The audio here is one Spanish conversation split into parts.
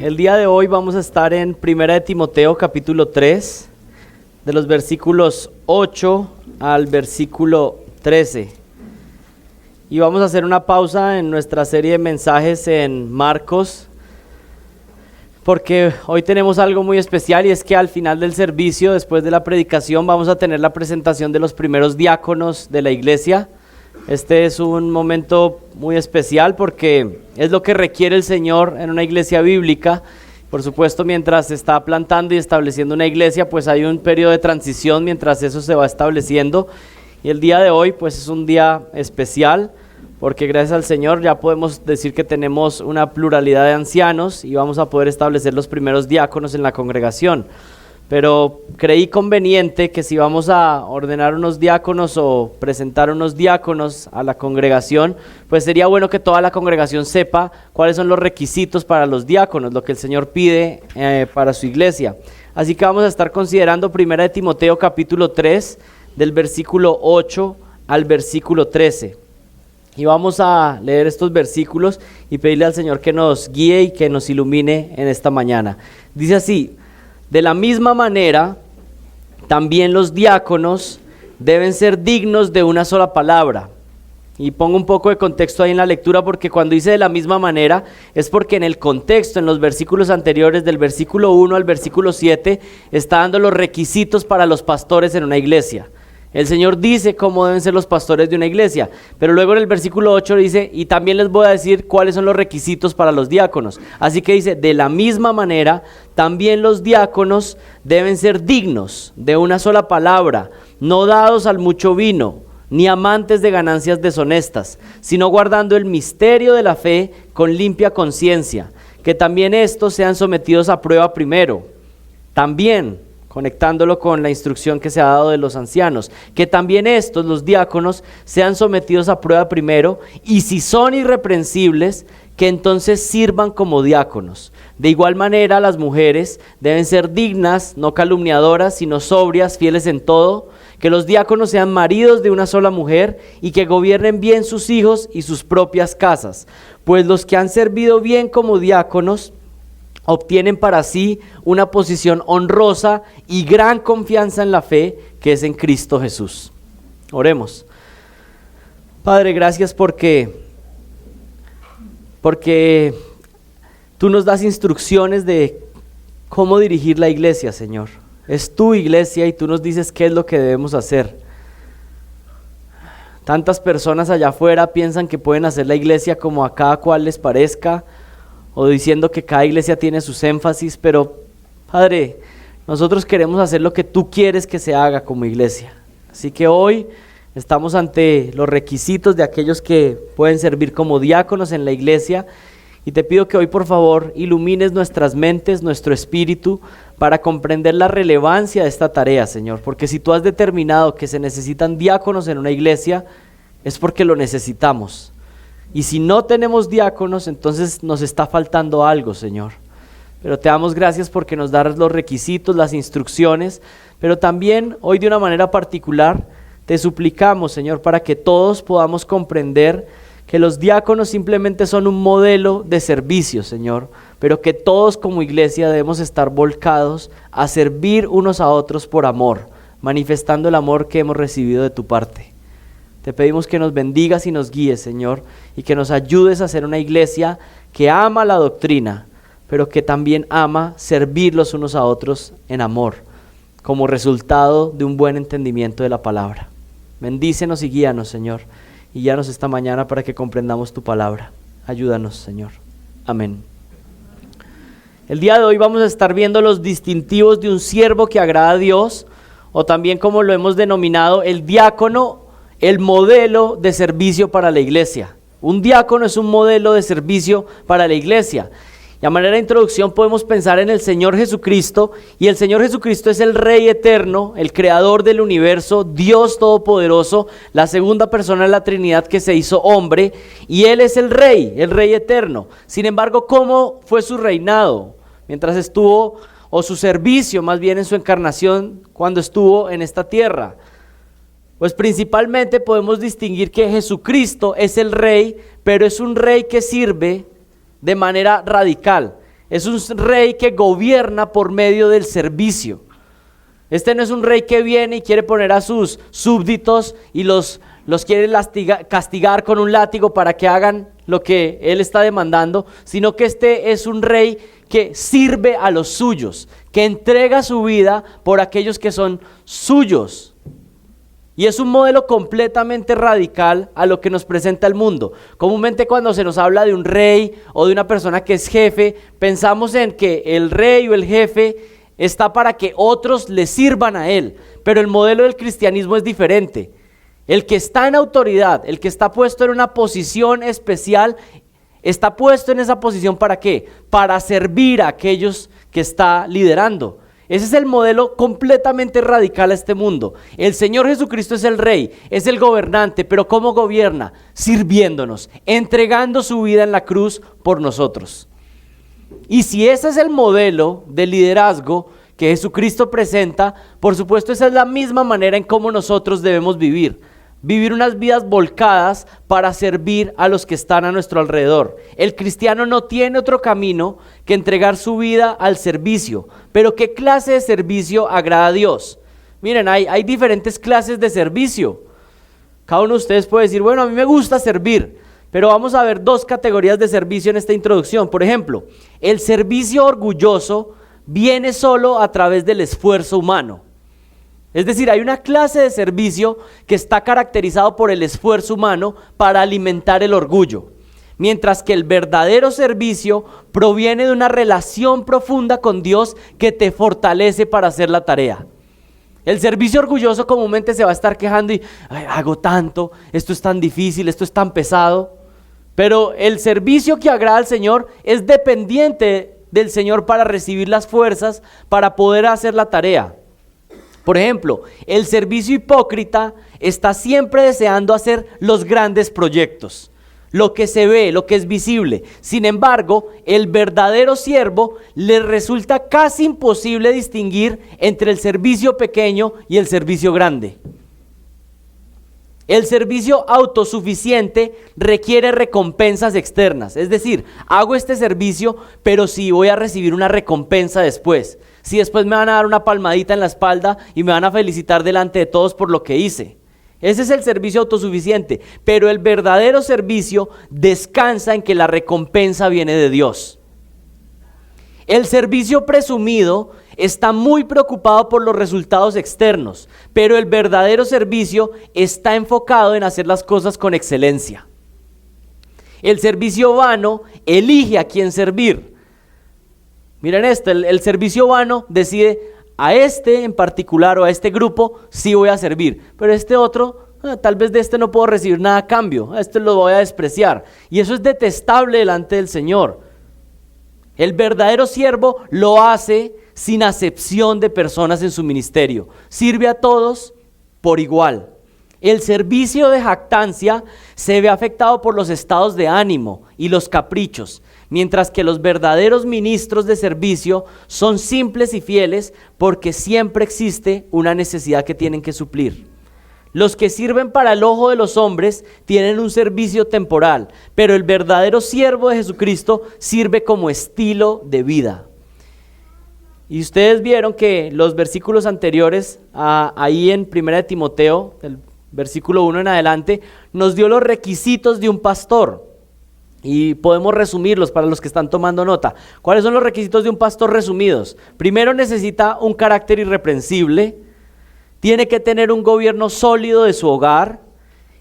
El día de hoy vamos a estar en 1 de Timoteo capítulo 3, de los versículos 8 al versículo 13. Y vamos a hacer una pausa en nuestra serie de mensajes en Marcos, porque hoy tenemos algo muy especial, y es que al final del servicio, después de la predicación, vamos a tener la presentación de los primeros diáconos de la iglesia. Este es un momento muy especial porque es lo que requiere el Señor en una iglesia bíblica. Por supuesto, mientras se está plantando y estableciendo una iglesia, pues hay un periodo de transición mientras eso se va estableciendo. Y el día de hoy, pues es un día especial porque gracias al Señor ya podemos decir que tenemos una pluralidad de ancianos y vamos a poder establecer los primeros diáconos en la congregación. Pero creí conveniente que si vamos a ordenar unos diáconos o presentar unos diáconos a la congregación, pues sería bueno que toda la congregación sepa cuáles son los requisitos para los diáconos, lo que el Señor pide para su iglesia. Así que vamos a estar considerando 1 de Timoteo capítulo 3, del versículo 8 al versículo 13. Y vamos a leer estos versículos y pedirle al Señor que nos guíe y que nos ilumine en esta mañana. Dice así: de la misma manera, también los diáconos deben ser dignos de una sola palabra. Y pongo un poco de contexto ahí en la lectura, porque cuando dice de la misma manera, es porque en el contexto, en los versículos anteriores, del versículo 1 al versículo 7, está dando los requisitos para los pastores en una iglesia. El Señor dice cómo deben ser los pastores de una iglesia, pero luego en el versículo 8 dice, y también les voy a decir cuáles son los requisitos para los diáconos. Así que dice, de la misma manera, también los diáconos deben ser dignos de una sola palabra, no dados al mucho vino, ni amantes de ganancias deshonestas, sino guardando el misterio de la fe con limpia conciencia, que también estos sean sometidos a prueba primero. También, conectándolo con la instrucción que se ha dado de los ancianos, que también estos, los diáconos, sean sometidos a prueba primero, y si son irreprensibles, que entonces sirvan como diáconos. De igual manera, las mujeres deben ser dignas, no calumniadoras, sino sobrias, fieles en todo, que los diáconos sean maridos de una sola mujer, y que gobiernen bien sus hijos y sus propias casas, pues los que han servido bien como diáconos obtienen para sí una posición honrosa y gran confianza en la fe que es en Cristo Jesús. Oremos. Padre, gracias porque tú nos das instrucciones de cómo dirigir la iglesia, Señor. Es tu iglesia y tú nos dices qué es lo que debemos hacer. Tantas personas allá afuera piensan que pueden hacer la iglesia como a cada cual les parezca, o diciendo que cada iglesia tiene sus énfasis, pero Padre, nosotros queremos hacer lo que tú quieres que se haga como iglesia. Así que hoy estamos ante los requisitos de aquellos que pueden servir como diáconos en la iglesia, y te pido que hoy por favor ilumines nuestras mentes, nuestro espíritu, para comprender la relevancia de esta tarea, Señor, porque si tú has determinado que se necesitan diáconos en una iglesia, es porque lo necesitamos. Y si no tenemos diáconos, entonces nos está faltando algo, Señor. Pero te damos gracias porque nos das los requisitos, las instrucciones, pero también hoy de una manera particular te suplicamos, Señor, para que todos podamos comprender que los diáconos simplemente son un modelo de servicio, Señor, pero que todos como iglesia debemos estar volcados a servir unos a otros por amor, manifestando el amor que hemos recibido de tu parte. Te pedimos que nos bendigas y nos guíes, Señor, y que nos ayudes a ser una iglesia que ama la doctrina, pero que también ama servir los unos a otros en amor, como resultado de un buen entendimiento de la palabra. Bendícenos y guíanos, Señor, y guíanos esta mañana para que comprendamos tu palabra. Ayúdanos, Señor. Amén. El día de hoy vamos a estar viendo los distintivos de un siervo que agrada a Dios, o también como lo hemos denominado, el diácono, el modelo de servicio para la iglesia. Un diácono es un modelo de servicio para la iglesia. Y a manera de introducción podemos pensar en el Señor Jesucristo, y el Señor Jesucristo es el Rey eterno, el creador del universo, Dios todopoderoso, la segunda persona de la Trinidad que se hizo hombre, y Él es el Rey eterno. Sin embargo, ¿cómo fue su reinado? Mientras estuvo, o su servicio más bien en su encarnación, cuando estuvo en esta tierra. Pues principalmente podemos distinguir que Jesucristo es el Rey, pero es un Rey que sirve de manera radical. es un rey que gobierna por medio del servicio. Este no es un rey que viene y quiere poner a sus súbditos y los quiere castigar con un látigo para que hagan lo que él está demandando, sino que este es un rey que sirve a los suyos, que entrega su vida por aquellos que son suyos. Y es un modelo completamente radical a lo que nos presenta el mundo. Comúnmente cuando se nos habla de un rey o de una persona que es jefe, pensamos en que el rey o el jefe está para que otros le sirvan a él. Pero el modelo del cristianismo es diferente. El que está en autoridad, el que está puesto en una posición especial, está puesto en esa posición ¿para qué? Para servir a aquellos que está liderando. Ese es el modelo completamente radical a este mundo. El Señor Jesucristo es el rey, es el gobernante, pero ¿cómo gobierna? Sirviéndonos, entregando su vida en la cruz por nosotros. Y si ese es el modelo de liderazgo que Jesucristo presenta, por supuesto esa es la misma manera en cómo nosotros debemos vivir. Vivir unas vidas volcadas para servir a los que están a nuestro alrededor. El cristiano no tiene otro camino que entregar su vida al servicio. Pero ¿qué clase de servicio agrada a Dios? Miren, hay diferentes clases de servicio. Cada uno de ustedes puede decir, bueno, a mí me gusta servir. Pero vamos a ver dos categorías de servicio en esta introducción. Por ejemplo, el servicio orgulloso viene solo a través del esfuerzo humano. Es decir, hay una clase de servicio que está caracterizado por el esfuerzo humano para alimentar el orgullo, mientras que el verdadero servicio proviene de una relación profunda con Dios que te fortalece para hacer la tarea. El servicio orgulloso comúnmente se va a estar quejando y hago tanto, esto es tan difícil, esto es tan pesado, pero el servicio que agrada al Señor es dependiente del Señor para recibir las fuerzas para poder hacer la tarea. Por ejemplo, el servicio hipócrita está siempre deseando hacer los grandes proyectos, lo que se ve, lo que es visible. Sin embargo, el verdadero siervo le resulta casi imposible distinguir entre el servicio pequeño y el servicio grande. El servicio autosuficiente requiere recompensas externas, es decir, hago este servicio, pero sí voy a recibir una recompensa después. Si después me van a dar una palmadita en la espalda y me van a felicitar delante de todos por lo que hice. Ese es el servicio autosuficiente, pero el verdadero servicio descansa en que la recompensa viene de Dios. El servicio presumido está muy preocupado por los resultados externos, pero el verdadero servicio está enfocado en hacer las cosas con excelencia. El servicio vano elige a quién servir. Miren esto, el servicio vano decide a este en particular o a este grupo sí voy a servir, pero este otro, tal vez de este no puedo recibir nada a cambio, a este lo voy a despreciar. Y eso es detestable delante del Señor. El verdadero siervo lo hace sin acepción de personas en su ministerio. Sirve a todos por igual. El servicio de jactancia se ve afectado por los estados de ánimo y los caprichos, mientras que los verdaderos ministros de servicio son simples y fieles porque siempre existe una necesidad que tienen que suplir. Los que sirven para el ojo de los hombres tienen un servicio temporal, pero el verdadero siervo de Jesucristo sirve como estilo de vida. Y ustedes vieron que los versículos anteriores, ahí en 1 Timoteo, el versículo 1 en adelante, nos dio los requisitos de un pastor. Y podemos resumirlos para los que están tomando nota. ¿Cuáles son los requisitos de un pastor resumidos? Primero, necesita un carácter irreprensible. Tiene que tener un gobierno sólido de su hogar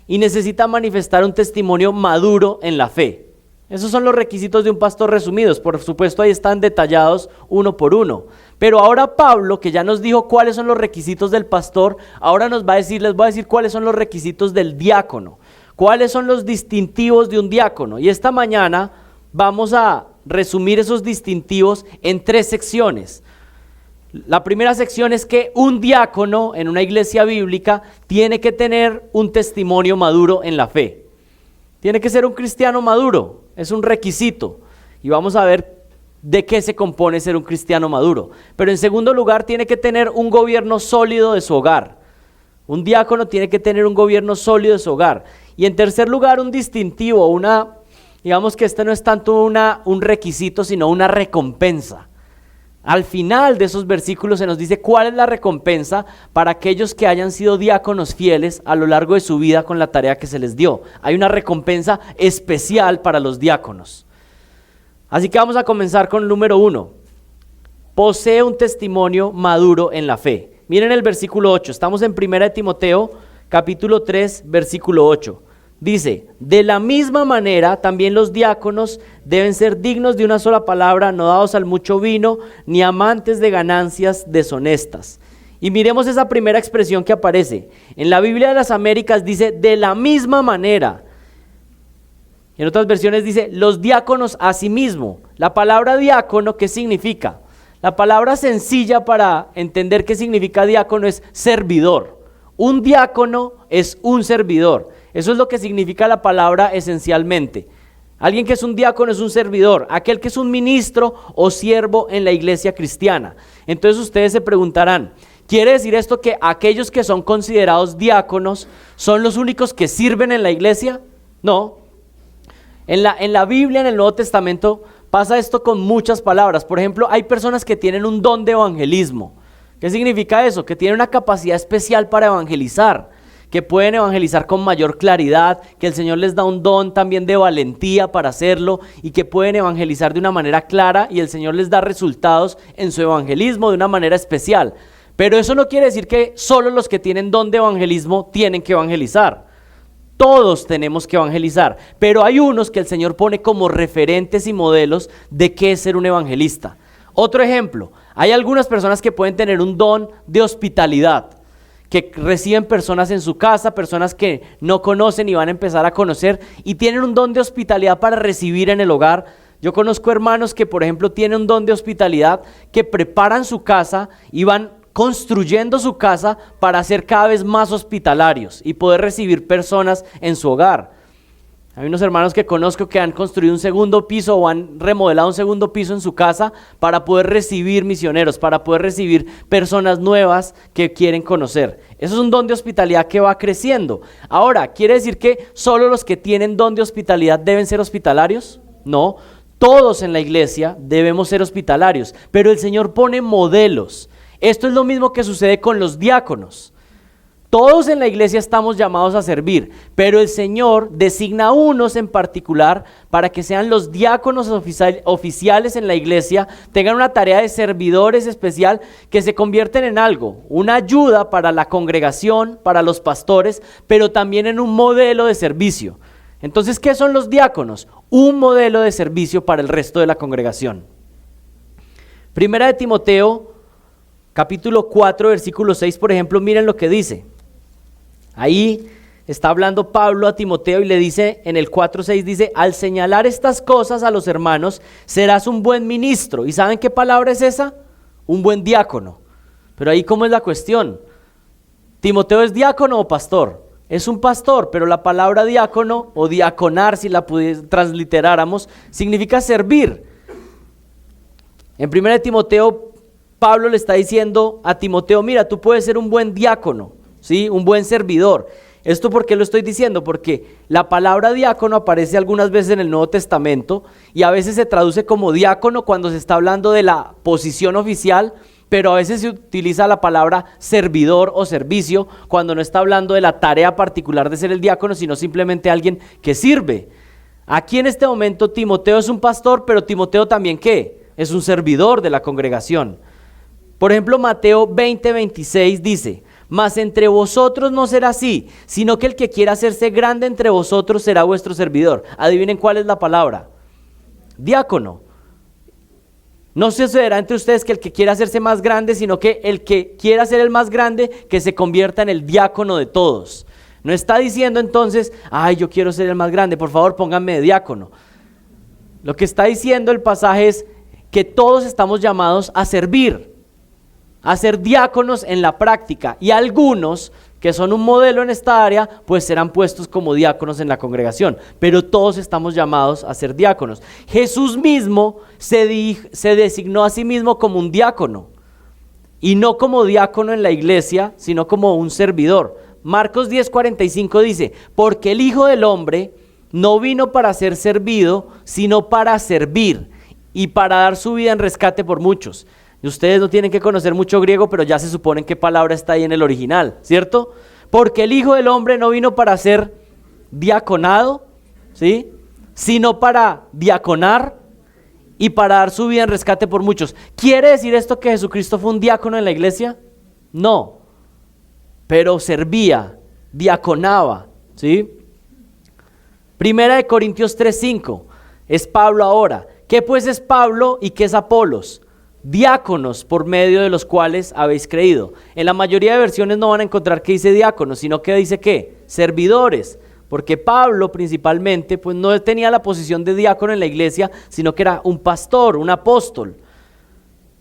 y necesita manifestar un testimonio maduro en la fe. Esos son los requisitos de un pastor resumidos. Por supuesto, ahí están detallados uno por uno. Pero ahora Pablo, que ya nos dijo cuáles son los requisitos del pastor, ahora les voy a decir cuáles son los requisitos del diácono. ¿Cuáles son los distintivos de un diácono? Y esta mañana vamos a resumir esos distintivos en 3 secciones. La primera sección es que un diácono en una iglesia bíblica tiene que tener un testimonio maduro en la fe. Tiene que ser un cristiano maduro, es un requisito. Y vamos a ver de qué se compone ser un cristiano maduro. Pero en segundo lugar, tiene que tener un gobierno sólido de su hogar. Un diácono tiene que tener un gobierno sólido de su hogar. Y en tercer lugar, un distintivo, digamos que este no es tanto un requisito, sino una recompensa. Al final de esos versículos se nos dice cuál es la recompensa para aquellos que hayan sido diáconos fieles a lo largo de su vida con la tarea que se les dio. Hay una recompensa especial para los diáconos. Así que vamos a comenzar con el número 1. Posee un testimonio maduro en la fe. Miren el versículo 8, estamos en 1 Timoteo, capítulo 3, versículo 8. Dice, de la misma manera también los diáconos deben ser dignos de una sola palabra, no dados al mucho vino, ni amantes de ganancias deshonestas. Y miremos esa primera expresión que aparece. En la Biblia de las Américas dice, de la misma manera. En otras versiones dice, los diáconos asimismo. La palabra diácono, ¿qué significa? La palabra sencilla para entender qué significa diácono es servidor. Un diácono es un servidor. Eso es lo que significa la palabra esencialmente. Alguien que es un diácono es un servidor, aquel que es un ministro o siervo en la iglesia cristiana. Entonces ustedes se preguntarán, ¿quiere decir esto que aquellos que son considerados diáconos son los únicos que sirven en la iglesia? No. En la Biblia, en el Nuevo Testamento, pasa esto con muchas palabras. Por ejemplo, hay personas que tienen un don de evangelismo. ¿Qué significa eso? Que tienen una capacidad especial para evangelizar, que pueden evangelizar con mayor claridad, que el Señor les da un don también de valentía para hacerlo y que pueden evangelizar de una manera clara y el Señor les da resultados en su evangelismo de una manera especial. Pero eso no quiere decir que solo los que tienen don de evangelismo tienen que evangelizar. Todos tenemos que evangelizar, pero hay unos que el Señor pone como referentes y modelos de qué es ser un evangelista. Otro ejemplo, hay algunas personas que pueden tener un don de hospitalidad, que reciben personas en su casa, personas que no conocen y van a empezar a conocer y tienen un don de hospitalidad para recibir en el hogar. Yo conozco hermanos que, por ejemplo, tienen un don de hospitalidad, que preparan su casa y van construyendo su casa para ser cada vez más hospitalarios y poder recibir personas en su hogar. Hay unos hermanos que conozco que han construido un segundo piso o han remodelado un segundo piso en su casa para poder recibir misioneros, para poder recibir personas nuevas que quieren conocer. Eso es un don de hospitalidad que va creciendo. Ahora, ¿quiere decir que solo los que tienen don de hospitalidad deben ser hospitalarios? No, todos en la iglesia debemos ser hospitalarios, pero el Señor pone modelos. Esto es lo mismo que sucede con los diáconos. Todos en la iglesia estamos llamados a servir, pero el Señor designa a unos en particular para que sean los diáconos oficiales en la iglesia, tengan una tarea de servidores especial que se convierten en algo, una ayuda para la congregación, para los pastores, pero también en un modelo de servicio. Entonces, ¿qué son los diáconos? Un modelo de servicio para el resto de la congregación. Primera de Timoteo, capítulo 4, versículo 6, por ejemplo, miren lo que dice. Ahí está hablando Pablo a Timoteo y le dice en el 4:6, dice, al señalar estas cosas a los hermanos, serás un buen ministro. ¿Y saben qué palabra es esa? Un buen diácono. Pero ahí, ¿cómo es la cuestión? ¿Timoteo es diácono o pastor? Es un pastor, pero la palabra diácono o diaconar, si la transliteráramos, significa servir. En 1 Timoteo, Pablo le está diciendo a Timoteo, mira, tú puedes ser un buen diácono, ¿sí? Un buen servidor. ¿Esto por qué lo estoy diciendo? Porque la palabra diácono aparece algunas veces en el Nuevo Testamento y a veces se traduce como diácono cuando se está hablando de la posición oficial, pero a veces se utiliza la palabra servidor o servicio cuando no está hablando de la tarea particular de ser el diácono, sino simplemente alguien que sirve. Aquí en este momento Timoteo es un pastor, pero Timoteo también ¿qué? Es un servidor de la congregación. Por ejemplo, Mateo 20:26 dice, mas entre vosotros no será así, sino que el que quiera hacerse grande entre vosotros será vuestro servidor. Adivinen cuál es la palabra. Diácono. No sucederá entre ustedes que el que quiera hacerse más grande, sino que el que quiera ser el más grande, que se convierta en el diácono de todos. No está diciendo entonces, ay, yo quiero ser el más grande, por favor pónganme de diácono. Lo que está diciendo el pasaje es que todos estamos llamados a servir, a ser diáconos en la práctica, y algunos que son un modelo en esta área, pues serán puestos como diáconos en la congregación, pero todos estamos llamados a ser diáconos. Jesús mismo se designó a sí mismo como un diácono, y no como diácono en la iglesia, sino como un servidor. Marcos 10:45 dice, porque el Hijo del Hombre no vino para ser servido, sino para servir y para dar su vida en rescate por muchos. Y ustedes no tienen que conocer mucho griego, pero ya se suponen qué palabra está ahí en el original, ¿cierto? Porque el Hijo del Hombre no vino para ser diaconado, ¿sí?, sino para diaconar y para dar su vida en rescate por muchos. ¿Quiere decir esto que Jesucristo fue un diácono en la iglesia? No, pero servía, diaconaba, ¿sí? Primera de Corintios 3:5, es Pablo ahora. ¿Qué pues es Pablo y qué es Apolos? Diáconos por medio de los cuales habéis creído. En la mayoría de versiones no van a encontrar que dice diáconos, sino que dice ¿qué? Servidores, porque Pablo principalmente pues no tenía la posición de diácono en la iglesia, sino que era un pastor, un apóstol.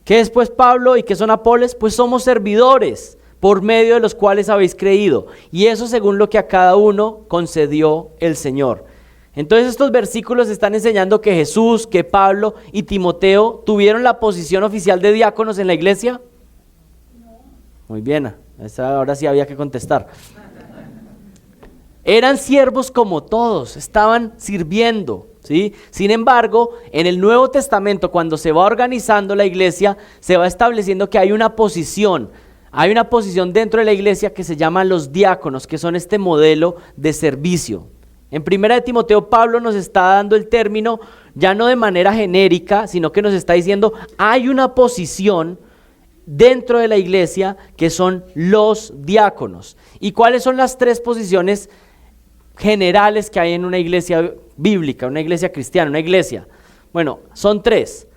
¿Qué es pues Pablo y qué son Apolos? Pues somos servidores por medio de los cuales habéis creído, y eso según lo que a cada uno concedió el Señor. Entonces estos versículos están enseñando que Jesús, que Pablo y Timoteo tuvieron la posición oficial de diáconos en la iglesia. Muy bien, ahora sí había que contestar. Eran siervos como todos, estaban sirviendo, ¿sí? Sin embargo, en el Nuevo Testamento, cuando se va organizando la iglesia, se va estableciendo que hay una posición dentro de la iglesia que se llama los diáconos, que son este modelo de servicio. En Primera de Timoteo, Pablo nos está dando el término ya no de manera genérica, sino que nos está diciendo hay una posición dentro de la iglesia que son los diáconos. ¿Y cuáles son las tres posiciones generales que hay en una iglesia bíblica, una iglesia cristiana, una iglesia? Bueno, son tres.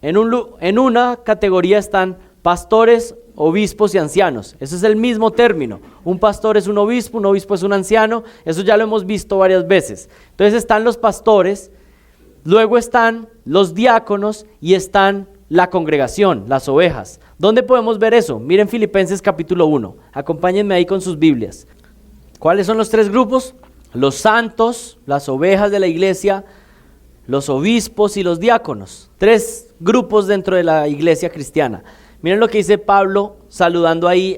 En una categoría están pastores, obispos y ancianos. Eso es el mismo término. Un pastor es un obispo es un anciano. Eso ya lo hemos visto varias veces. Entonces están los pastores, luego están los diáconos y están la congregación, las ovejas. ¿Dónde podemos ver eso? Miren Filipenses capítulo 1. Acompáñenme ahí con sus Biblias. ¿Cuáles son los tres grupos? Los santos, las ovejas de la iglesia, los obispos y los diáconos. Tres grupos dentro de la iglesia cristiana. Miren lo que dice Pablo saludando ahí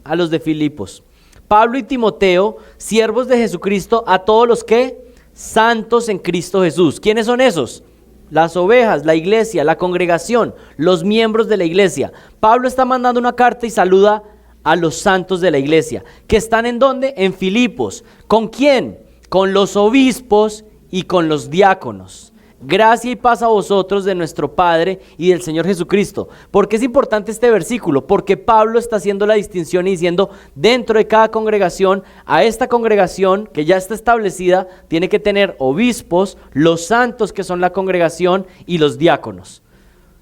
a los de Filipos. Pablo y Timoteo, siervos de Jesucristo, a todos los que santos en Cristo Jesús. ¿Quiénes son esos? Las ovejas, la iglesia, la congregación, los miembros de la iglesia. Pablo está mandando una carta y saluda a los santos de la iglesia. ¿Que están en dónde? En Filipos. ¿Con quién? Con los obispos y con los diáconos. Gracia y paz a vosotros de nuestro Padre y del Señor Jesucristo. ¿Por qué es importante este versículo? Porque Pablo está haciendo la distinción y diciendo dentro de cada congregación, a esta congregación que ya está establecida, tiene que tener obispos, los santos que son la congregación y los diáconos.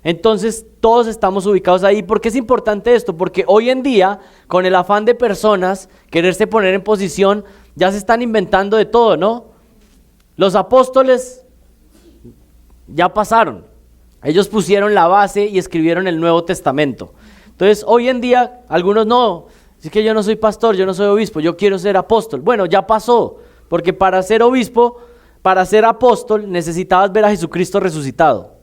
Entonces todos estamos ubicados ahí. ¿Por qué es importante esto? Porque hoy en día, con el afán de personas quererse poner en posición, ya se están inventando de todo, ¿no? Los apóstoles ya pasaron, ellos pusieron la base y escribieron el Nuevo Testamento. Entonces hoy en día algunos no, es que yo no soy pastor, yo no soy obispo, yo quiero ser apóstol. Bueno, ya pasó, porque para ser obispo, para ser apóstol necesitabas ver a Jesucristo resucitado.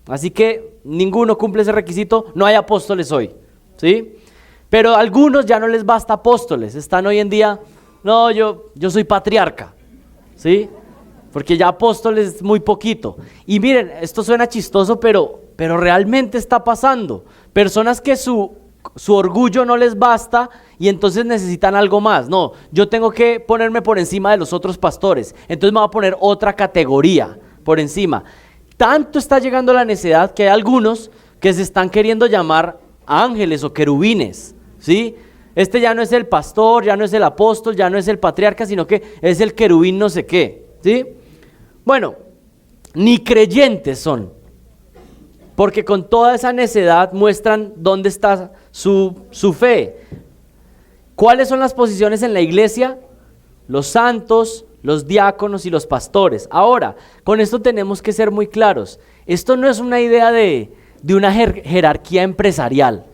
Así que ninguno cumple ese requisito, no hay apóstoles hoy, ¿sí? Pero a algunos ya no les basta apóstoles, están hoy en día, no, yo soy patriarca, ¿sí? Porque ya apóstoles es muy poquito. Y miren, esto suena chistoso, pero realmente está pasando. Personas que su orgullo no les basta y entonces necesitan algo más. No, yo tengo que ponerme por encima de los otros pastores. Entonces me voy a poner otra categoría por encima. Tanto está llegando la necedad que hay algunos que se están queriendo llamar ángeles o querubines, ¿sí? Este ya no es el pastor, ya no es el apóstol, ya no es el patriarca, sino que es el querubín no sé qué, ¿sí? Bueno, ni creyentes son, porque con toda esa necedad muestran dónde está su fe. ¿Cuáles son las posiciones en la iglesia? Los santos, los diáconos y los pastores. Ahora, con esto tenemos que ser muy claros. Esto no es una idea de una jerarquía empresarial,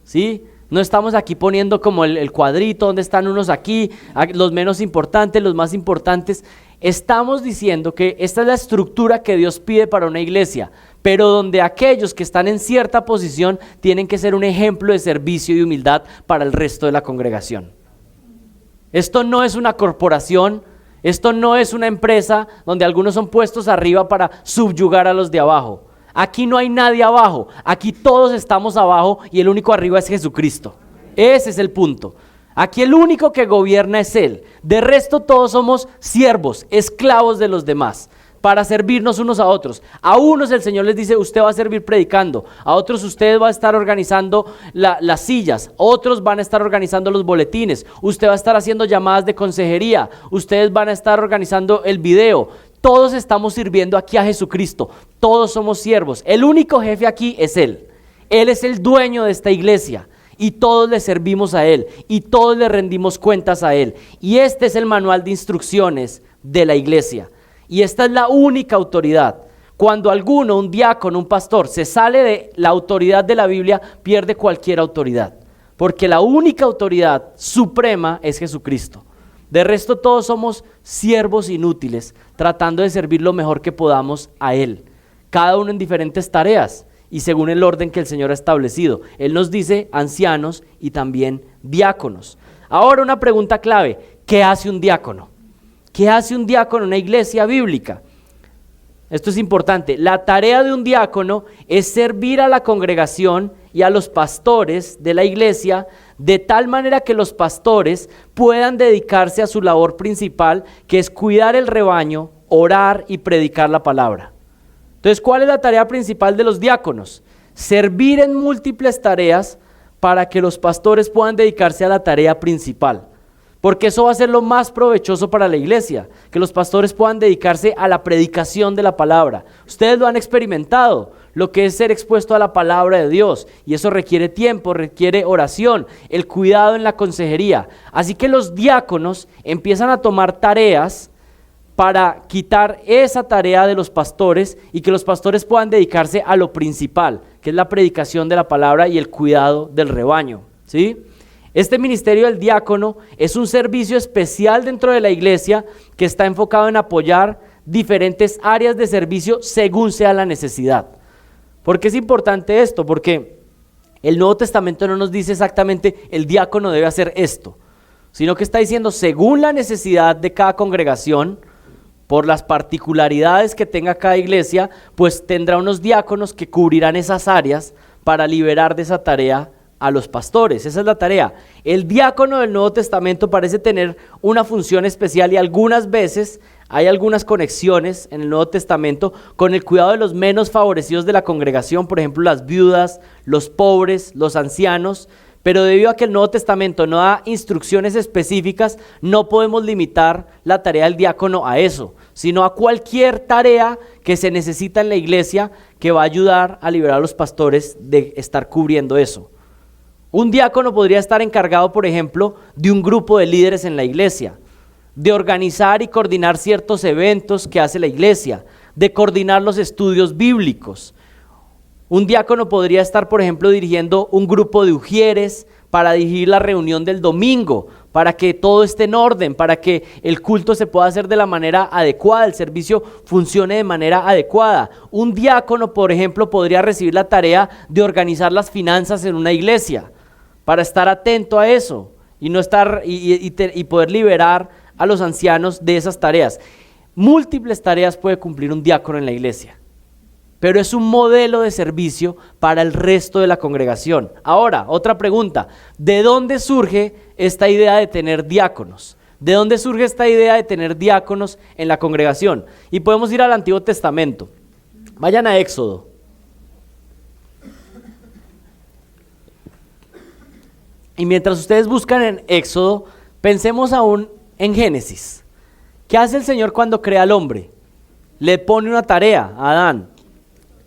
¿sí? No estamos aquí poniendo como el cuadrito, donde están unos aquí, los menos importantes, los más importantes. Estamos diciendo que esta es la estructura que Dios pide para una iglesia, pero donde aquellos que están en cierta posición tienen que ser un ejemplo de servicio y humildad para el resto de la congregación. Esto no es una corporación, Esto no es una empresa donde algunos son puestos arriba para subyugar a los de abajo. Aquí no hay nadie abajo, aquí todos estamos abajo y el único arriba es Jesucristo. Ese es el punto. Aquí el único que gobierna es Él. De resto todos somos siervos, esclavos de los demás, para servirnos unos a otros. A unos el Señor les dice, usted va a servir predicando. A otros usted va a estar organizando las sillas. Otros van a estar organizando los boletines. Usted va a estar haciendo llamadas de consejería. Ustedes van a estar organizando el video. Todos estamos sirviendo aquí a Jesucristo. Todos somos siervos. El único jefe aquí es Él. Él es el dueño de esta iglesia. Y todos le servimos a Él. Y todos le rendimos cuentas a Él. Y este es el manual de instrucciones de la iglesia. Y esta es la única autoridad. Cuando alguno, un diácono, un pastor, se sale de la autoridad de la Biblia, pierde cualquier autoridad. Porque la única autoridad suprema es Jesucristo. De resto todos somos siervos inútiles, tratando de servir lo mejor que podamos a Él. Cada uno en diferentes tareas y según el orden que el Señor ha establecido. Él nos dice ancianos y también diáconos. Ahora una pregunta clave, ¿qué hace un diácono? ¿Qué hace un diácono en una iglesia bíblica? Esto es importante. La tarea de un diácono es servir a la congregación y a los pastores de la iglesia de tal manera que los pastores puedan dedicarse a su labor principal, que es cuidar el rebaño, orar y predicar la palabra. Entonces, ¿cuál es la tarea principal de los diáconos? Servir en múltiples tareas para que los pastores puedan dedicarse a la tarea principal. Porque eso va a ser lo más provechoso para la iglesia, que los pastores puedan dedicarse a la predicación de la palabra. Ustedes lo han experimentado, lo que es ser expuesto a la palabra de Dios, y eso requiere tiempo, requiere oración, el cuidado en la consejería. Así que los diáconos empiezan a tomar tareas para quitar esa tarea de los pastores y que los pastores puedan dedicarse a lo principal, que es la predicación de la palabra y el cuidado del rebaño, ¿sí? Este ministerio del diácono es un servicio especial dentro de la iglesia que está enfocado en apoyar diferentes áreas de servicio según sea la necesidad. ¿Por qué es importante esto? Porque el Nuevo Testamento no nos dice exactamente el diácono debe hacer esto, sino que está diciendo según la necesidad de cada congregación, por las particularidades que tenga cada iglesia, pues tendrá unos diáconos que cubrirán esas áreas para liberar de esa tarea a los pastores. Esa es la tarea. El diácono del Nuevo Testamento parece tener una función especial y algunas veces hay algunas conexiones en el Nuevo Testamento con el cuidado de los menos favorecidos de la congregación, por ejemplo las viudas, los pobres, los ancianos, pero debido a que el Nuevo Testamento no da instrucciones específicas, no podemos limitar la tarea del diácono a eso, sino a cualquier tarea que se necesita en la iglesia que va a ayudar a liberar a los pastores de estar cubriendo eso. Un diácono podría estar encargado, por ejemplo, de un grupo de líderes en la iglesia, de organizar y coordinar ciertos eventos que hace la iglesia, de coordinar los estudios bíblicos. Un diácono podría estar, por ejemplo, dirigiendo un grupo de ujieres para dirigir la reunión del domingo, para que todo esté en orden, para que el culto se pueda hacer de la manera adecuada, el servicio funcione de manera adecuada. Un diácono, por ejemplo, podría recibir la tarea de organizar las finanzas en una iglesia, para estar atento a eso y no estar y poder liberar a los ancianos de esas tareas. Múltiples tareas puede cumplir un diácono en la iglesia, pero es un modelo de servicio para el resto de la congregación. Ahora, otra pregunta, ¿de dónde surge esta idea de tener diáconos? ¿De dónde surge esta idea de tener diáconos en la congregación? Y podemos ir al Antiguo Testamento. Vayan a Éxodo. Y mientras ustedes buscan en Éxodo, pensemos aún en Génesis. ¿Qué hace el Señor cuando crea al hombre? Le pone una tarea a Adán.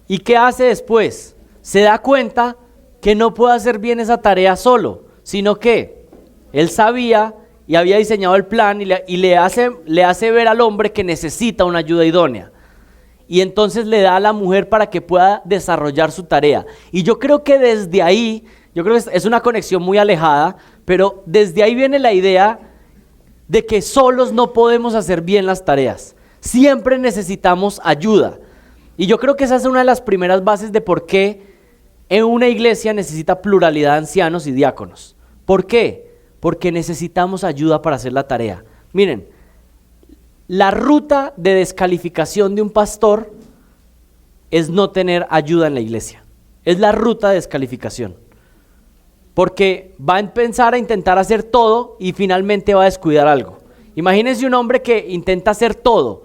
¿Y qué hace después? Se da cuenta que no puede hacer bien esa tarea solo, sino que él sabía y había diseñado el plan y le hace ver al hombre que necesita una ayuda idónea. Y entonces le da a la mujer para que pueda desarrollar su tarea. Y yo creo que desde ahí, yo creo que es una conexión muy alejada, pero desde ahí viene la idea de que solos no podemos hacer bien las tareas. Siempre necesitamos ayuda. Y yo creo que esa es una de las primeras bases de por qué en una iglesia necesita pluralidad de ancianos y diáconos. ¿Por qué? Porque necesitamos ayuda para hacer la tarea. Miren, La ruta de descalificación de un pastor es no tener ayuda en la iglesia. Es la ruta de descalificación. Porque va a empezar a intentar hacer todo y finalmente va a descuidar algo. Imagínense un hombre que intenta hacer todo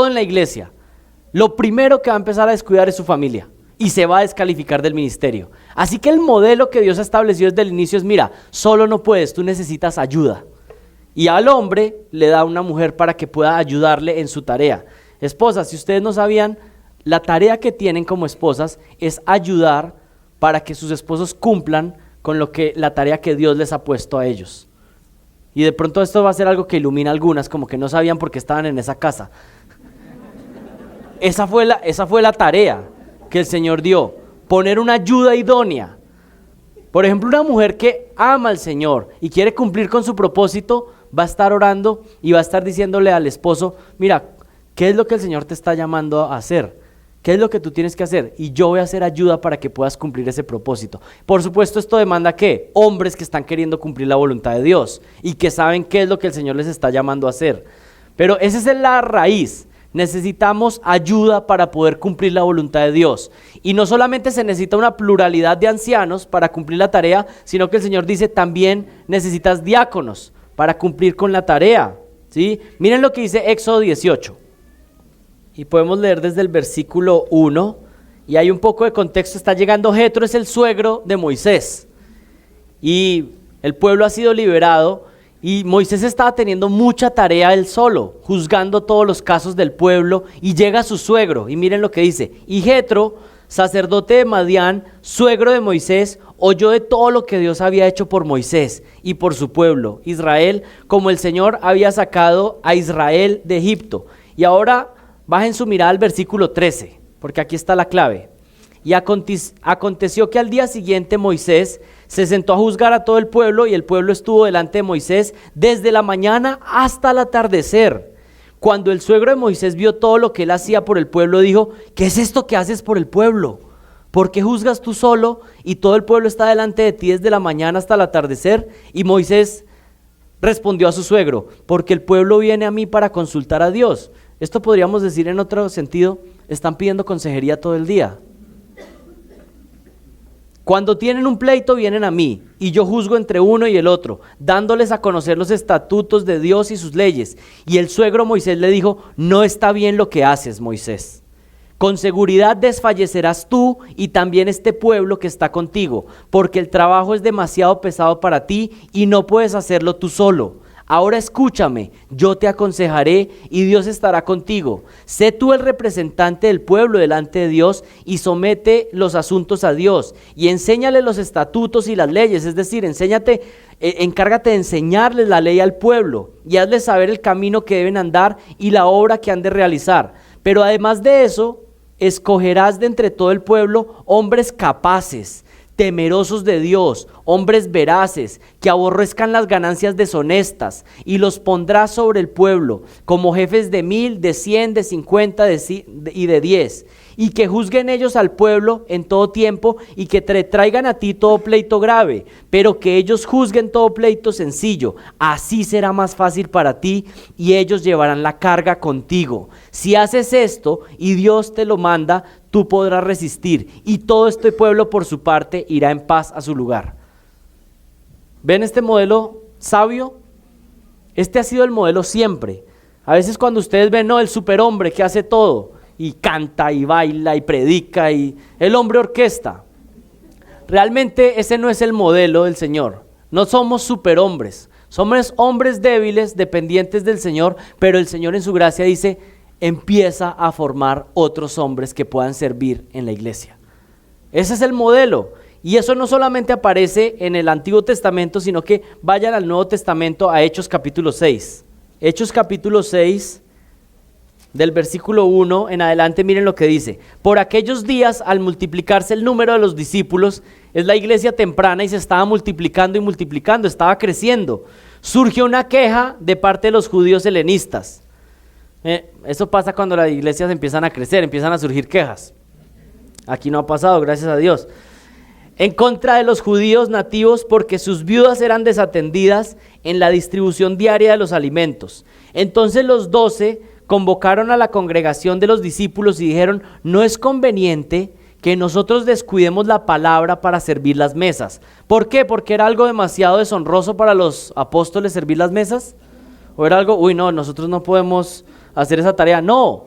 en la iglesia. Lo primero que va a empezar a descuidar es su familia y se va a descalificar del ministerio. Así que el modelo que Dios ha establecido desde el inicio es: mira, solo no puedes, tú necesitas ayuda. Y al hombre le da una mujer para que pueda ayudarle en su tarea. Esposas, si ustedes no sabían, la tarea que tienen como esposas es ayudar para que sus esposos cumplan con la tarea que Dios les ha puesto a ellos. Y de pronto esto va a ser algo que ilumina a algunas, como que no sabían por qué estaban en esa casa. Esa fue la tarea que el Señor dio, poner una ayuda idónea. Por ejemplo, una mujer que ama al Señor y quiere cumplir con su propósito, va a estar orando y va a estar diciéndole al esposo: mira, ¿qué es lo que el Señor te está llamando a hacer? ¿Qué es lo que tú tienes que hacer? Y yo voy a hacer ayuda para que puedas cumplir ese propósito. Por supuesto, esto demanda ¿qué? Hombres que están queriendo cumplir la voluntad de Dios y que saben qué es lo que el Señor les está llamando a hacer. Pero esa es la raíz. Necesitamos ayuda para poder cumplir la voluntad de Dios. Y no solamente se necesita una pluralidad de ancianos para cumplir la tarea, sino que el Señor dice: también necesitas diáconos para cumplir con la tarea, ¿sí? Miren lo que dice Éxodo 18. Y podemos leer desde el versículo 1, y hay un poco de contexto. Está llegando Jetro, es el suegro de Moisés, y el pueblo ha sido liberado, y Moisés estaba teniendo mucha tarea él solo, juzgando todos los casos del pueblo, y llega su suegro, y miren lo que dice: y Jetro, sacerdote de Madián, suegro de Moisés, oyó de todo lo que Dios había hecho por Moisés y por su pueblo, Israel, como el Señor había sacado a Israel de Egipto. Y ahora bajen su mirada al versículo 13, porque aquí está la clave. Y aconteció que al día siguiente Moisés se sentó a juzgar a todo el pueblo, y el pueblo estuvo delante de Moisés desde la mañana hasta el atardecer. Cuando el suegro de Moisés vio todo lo que él hacía por el pueblo, dijo: ¿qué es esto que haces por el pueblo? ¿Por qué juzgas tú solo y todo el pueblo está delante de ti desde la mañana hasta el atardecer? Y Moisés respondió a su suegro: porque el pueblo viene a mí para consultar a Dios. Esto podríamos decir en otro sentido: están pidiendo consejería todo el día. Cuando tienen un pleito vienen a mí, y yo juzgo entre uno y el otro, dándoles a conocer los estatutos de Dios y sus leyes. Y el suegro Moisés le dijo: no está bien lo que haces, Moisés. Con seguridad desfallecerás tú y también este pueblo que está contigo, porque el trabajo es demasiado pesado para ti y no puedes hacerlo tú solo. Ahora escúchame, yo te aconsejaré y Dios estará contigo. Sé tú el representante del pueblo delante de Dios y somete los asuntos a Dios y enséñale los estatutos y las leyes, es decir, encárgate de enseñarles la ley al pueblo y hazles saber el camino que deben andar y la obra que han de realizar. Pero además de eso, escogerás de entre todo el pueblo hombres capaces, temerosos de Dios, hombres veraces, que aborrezcan las ganancias deshonestas, y los pondrás sobre el pueblo, como jefes de 1000, de 100, de 50 y de 10, y que juzguen ellos al pueblo en todo tiempo, y que te traigan a ti todo pleito grave, pero que ellos juzguen todo pleito sencillo. Así será más fácil para ti, y ellos llevarán la carga contigo. Si haces esto, y Dios te lo manda, tú podrás resistir, y todo este pueblo por su parte irá en paz a su lugar. ¿Ven este modelo sabio? Este ha sido el modelo siempre. A veces cuando ustedes ven, el superhombre que hace todo, y canta, y baila, y predica, y el hombre orquesta. Realmente ese no es el modelo del Señor. No somos superhombres, somos hombres débiles, dependientes del Señor, pero el Señor en su gracia dice: empieza a formar otros hombres que puedan servir en la iglesia. Ese es el modelo, y eso no solamente aparece en el Antiguo Testamento, sino que vayan al Nuevo Testamento, a Hechos capítulo 6. Hechos capítulo 6, del versículo 1 en adelante, miren lo que dice: por aquellos días, al multiplicarse el número de los discípulos, es la iglesia temprana y se estaba multiplicando y multiplicando, estaba creciendo, surgió una queja de parte de los judíos helenistas. Eso pasa cuando las iglesias empiezan a crecer, empiezan a surgir quejas. Aquí no ha pasado, gracias a Dios. en contra de los judíos nativos porque sus viudas eran desatendidas en la distribución diaria de los alimentos. Entonces los 12 convocaron a la congregación de los discípulos y dijeron: no es conveniente que nosotros descuidemos la palabra para servir las mesas. ¿Por qué? ¿Porque era algo demasiado deshonroso para los apóstoles servir las mesas? ¿O era algo, no, nosotros no podemos hacer esa tarea? No,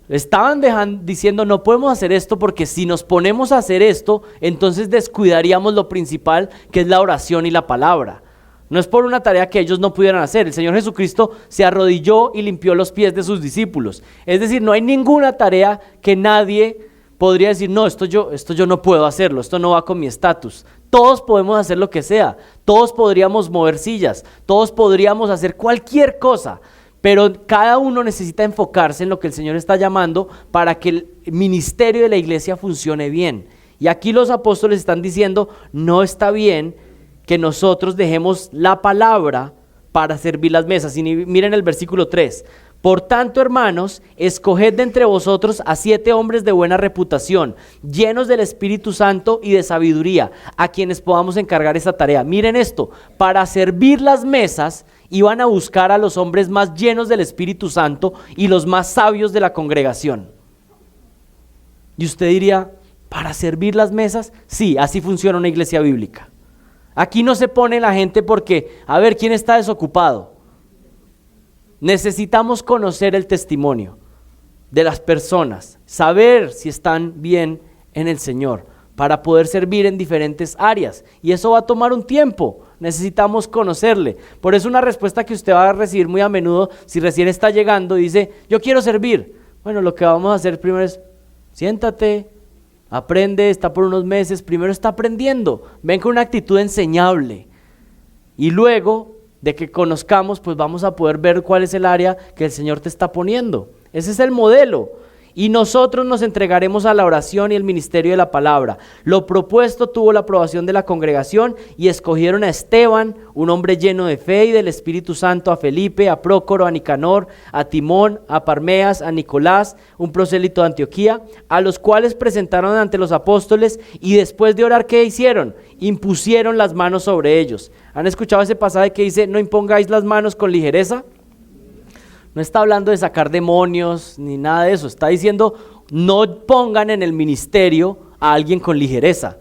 estaban diciendo: no podemos hacer esto porque si nos ponemos a hacer esto, entonces descuidaríamos lo principal, que es la oración y la palabra. No es por una tarea que ellos no pudieran hacer. El Señor Jesucristo se arrodilló y limpió los pies de sus discípulos. Es decir, no hay ninguna tarea que nadie podría decir: no, esto yo no puedo hacerlo, esto no va con mi estatus. Todos podemos hacer lo que sea, todos podríamos mover sillas, todos podríamos hacer cualquier cosa, pero cada uno necesita enfocarse en lo que el Señor está llamando para que el ministerio de la iglesia funcione bien. Y aquí los apóstoles están diciendo: no está bien que nosotros dejemos la palabra para servir las mesas. Y miren el versículo 3. Por tanto, hermanos, escoged de entre vosotros a 7 hombres de buena reputación, llenos del Espíritu Santo y de sabiduría, a quienes podamos encargar esta tarea. Miren esto: para servir las mesas iban a buscar a los hombres más llenos del Espíritu Santo y los más sabios de la congregación. Y usted diría: ¿para servir las mesas? Sí, así funciona una iglesia bíblica. Aquí no se pone la gente porque, a ver, ¿quién está desocupado? Necesitamos conocer el testimonio de las personas, saber si están bien en el Señor para poder servir en diferentes áreas, y eso va a tomar un tiempo. Necesitamos conocerle. Por eso una respuesta que usted va a recibir muy a menudo si recién está llegando dice: yo quiero servir. Bueno, lo que vamos a hacer primero es: siéntate, aprende, está por unos meses, primero está aprendiendo, ven con una actitud enseñable, y luego de que conozcamos, pues vamos a poder ver cuál es el área que el Señor te está poniendo. Ese es el modelo. Y nosotros nos entregaremos a la oración y el ministerio de la palabra. Lo propuesto tuvo la aprobación de la congregación y escogieron a Esteban, un hombre lleno de fe y del Espíritu Santo, a Felipe, a Prócoro, a Nicanor, a Timón, a Parmeas, a Nicolás, un prosélito de Antioquía, a los cuales presentaron ante los apóstoles, y después de orar, ¿qué hicieron? Impusieron las manos sobre ellos. ¿Han escuchado ese pasaje que dice: no impongáis las manos con ligereza? No está hablando de sacar demonios ni nada de eso. Está diciendo: no pongan en el ministerio a alguien con ligereza.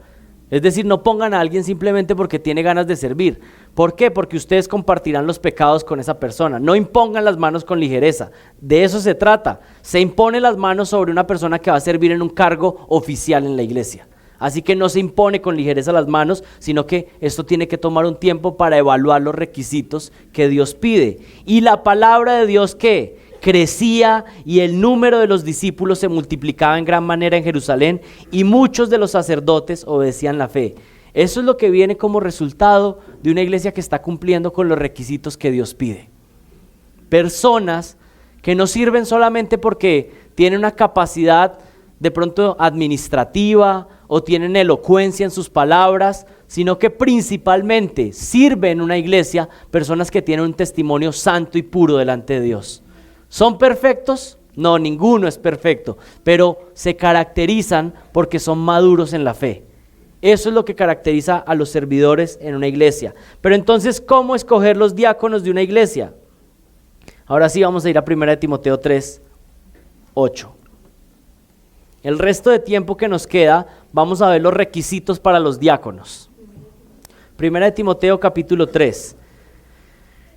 Es decir, no pongan a alguien simplemente porque tiene ganas de servir. ¿Por qué? Porque ustedes compartirán los pecados con esa persona. No impongan las manos con ligereza. De eso se trata. Se impone las manos sobre una persona que va a servir en un cargo oficial en la iglesia. Así que no se impone con ligereza las manos, sino que esto tiene que tomar un tiempo para evaluar los requisitos que Dios pide. Y la palabra de Dios, ¿qué? Crecía, y el número de los discípulos se multiplicaba en gran manera en Jerusalén, y muchos de los sacerdotes obedecían la fe. Eso es lo que viene como resultado de una iglesia que está cumpliendo con los requisitos que Dios pide. Personas que no sirven solamente porque tienen una capacidad de pronto administrativa o tienen elocuencia en sus palabras, sino que principalmente sirven en una iglesia personas que tienen un testimonio santo y puro delante de Dios. ¿Son perfectos? No, ninguno es perfecto, pero se caracterizan porque son maduros en la fe. Eso es lo que caracteriza a los servidores en una iglesia. Pero entonces, ¿cómo escoger los diáconos de una iglesia? Ahora sí vamos a ir a 1 Timoteo 3, 8. El resto de tiempo que nos queda, vamos a ver los requisitos para los diáconos. 1 Timoteo capítulo 3.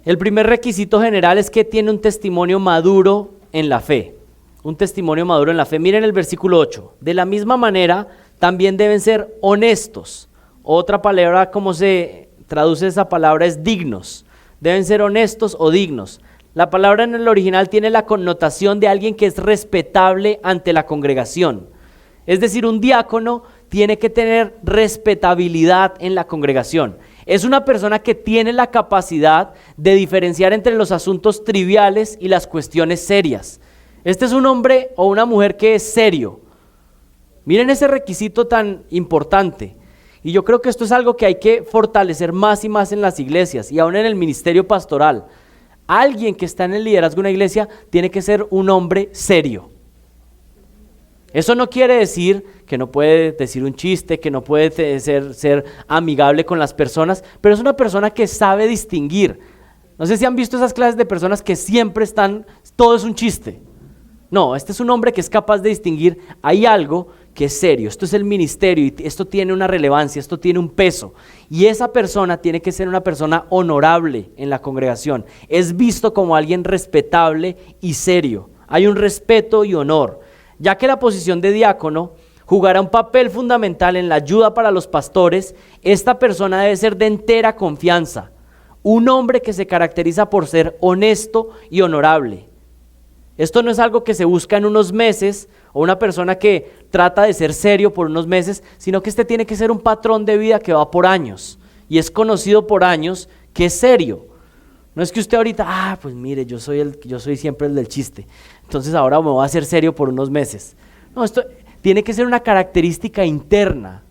El primer requisito general es que tiene un testimonio maduro en la fe. Un testimonio maduro en la fe. Miren el versículo 8. De la misma manera, también deben ser honestos. Otra palabra, como se traduce esa palabra, es dignos. Deben ser honestos o dignos. La palabra en el original tiene la connotación de alguien que es respetable ante la congregación. Es decir, un diácono tiene que tener respetabilidad en la congregación. Es una persona que tiene la capacidad de diferenciar entre los asuntos triviales y las cuestiones serias. Este es un hombre o una mujer que es serio. Miren ese requisito tan importante. Y yo creo que esto es algo que hay que fortalecer más y más en las iglesias y aún en el ministerio pastoral. Alguien que está en el liderazgo de una iglesia tiene que ser un hombre serio. Eso no quiere decir que no puede decir un chiste, que no puede ser amigable con las personas, pero es una persona que sabe distinguir. No sé si han visto esas clases de personas que siempre todo es un chiste. No, este es un hombre que es capaz de distinguir, hay algo que es serio, esto es el ministerio y esto tiene una relevancia, esto tiene un peso. Y esa persona tiene que ser una persona honorable en la congregación. Es visto como alguien respetable y serio. Hay un respeto y honor, ya que la posición de diácono jugará un papel fundamental en la ayuda para los pastores. Esta persona debe ser de entera confianza, un hombre que se caracteriza por ser honesto y honorable. Esto no es algo que se busca en unos meses o una persona que trata de ser serio por unos meses, sino que este tiene que ser un patrón de vida que va por años y es conocido por años que es serio. No es que usted ahorita, pues mire, yo soy siempre el del chiste, entonces ahora me voy a hacer serio por unos meses. No, esto tiene que ser una característica interna.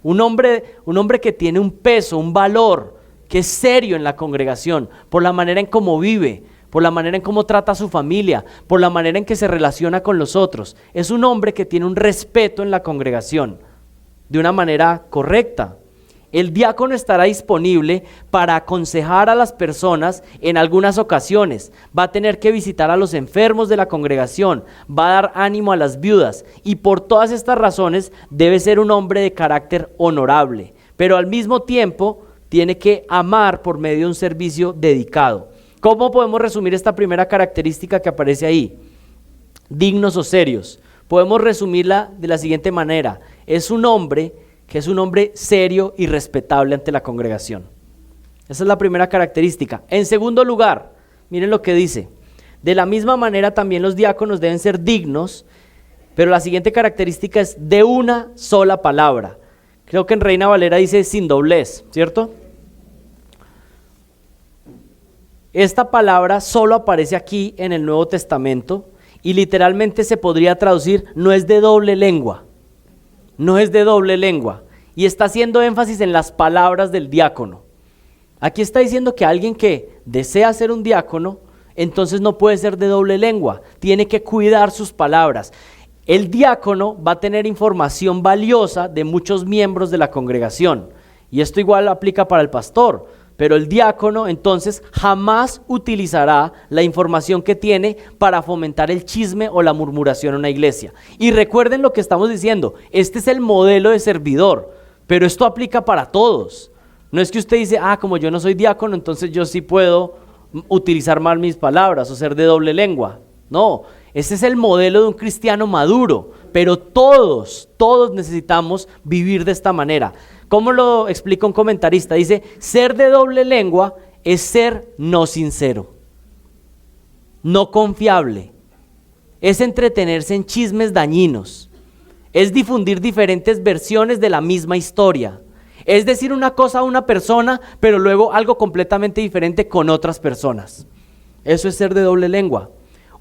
Un hombre que tiene un peso, un valor, que es serio en la congregación, por la manera en cómo vive, por la manera en cómo trata a su familia, por la manera en que se relaciona con los otros. Es un hombre que tiene un respeto en la congregación, de una manera correcta. El diácono estará disponible para aconsejar a las personas en algunas ocasiones. Va a tener que visitar a los enfermos de la congregación, va a dar ánimo a las viudas y por todas estas razones debe ser un hombre de carácter honorable, pero al mismo tiempo tiene que amar por medio de un servicio dedicado. ¿Cómo podemos resumir esta primera característica que aparece ahí? Dignos o serios. Podemos resumirla de la siguiente manera: es un hombre que es un hombre serio y respetable ante la congregación. Esa es la primera característica. En segundo lugar, miren lo que dice: de la misma manera también los diáconos deben ser dignos, pero la siguiente característica es de una sola palabra. Creo que en Reina Valera dice sin doblez, ¿cierto? Esta palabra solo aparece aquí en el Nuevo Testamento y literalmente se podría traducir no es de doble lengua. No es de doble lengua, y está haciendo énfasis en las palabras del diácono. Aquí está diciendo que alguien que desea ser un diácono, entonces no puede ser de doble lengua, tiene que cuidar sus palabras. El diácono va a tener información valiosa de muchos miembros de la congregación, y esto igual aplica para el pastor, pero el diácono entonces jamás utilizará la información que tiene para fomentar el chisme o la murmuración en una iglesia. Y recuerden lo que estamos diciendo, este es el modelo de servidor, pero esto aplica para todos. No es que usted dice, como yo no soy diácono, entonces yo sí puedo utilizar mal mis palabras o ser de doble lengua. No, ese es el modelo de un cristiano maduro, pero todos necesitamos vivir de esta manera. ¿Cómo lo explica un comentarista? Dice, ser de doble lengua es ser no sincero, no confiable, es entretenerse en chismes dañinos, es difundir diferentes versiones de la misma historia, es decir una cosa a una persona, pero luego algo completamente diferente con otras personas. Eso es ser de doble lengua.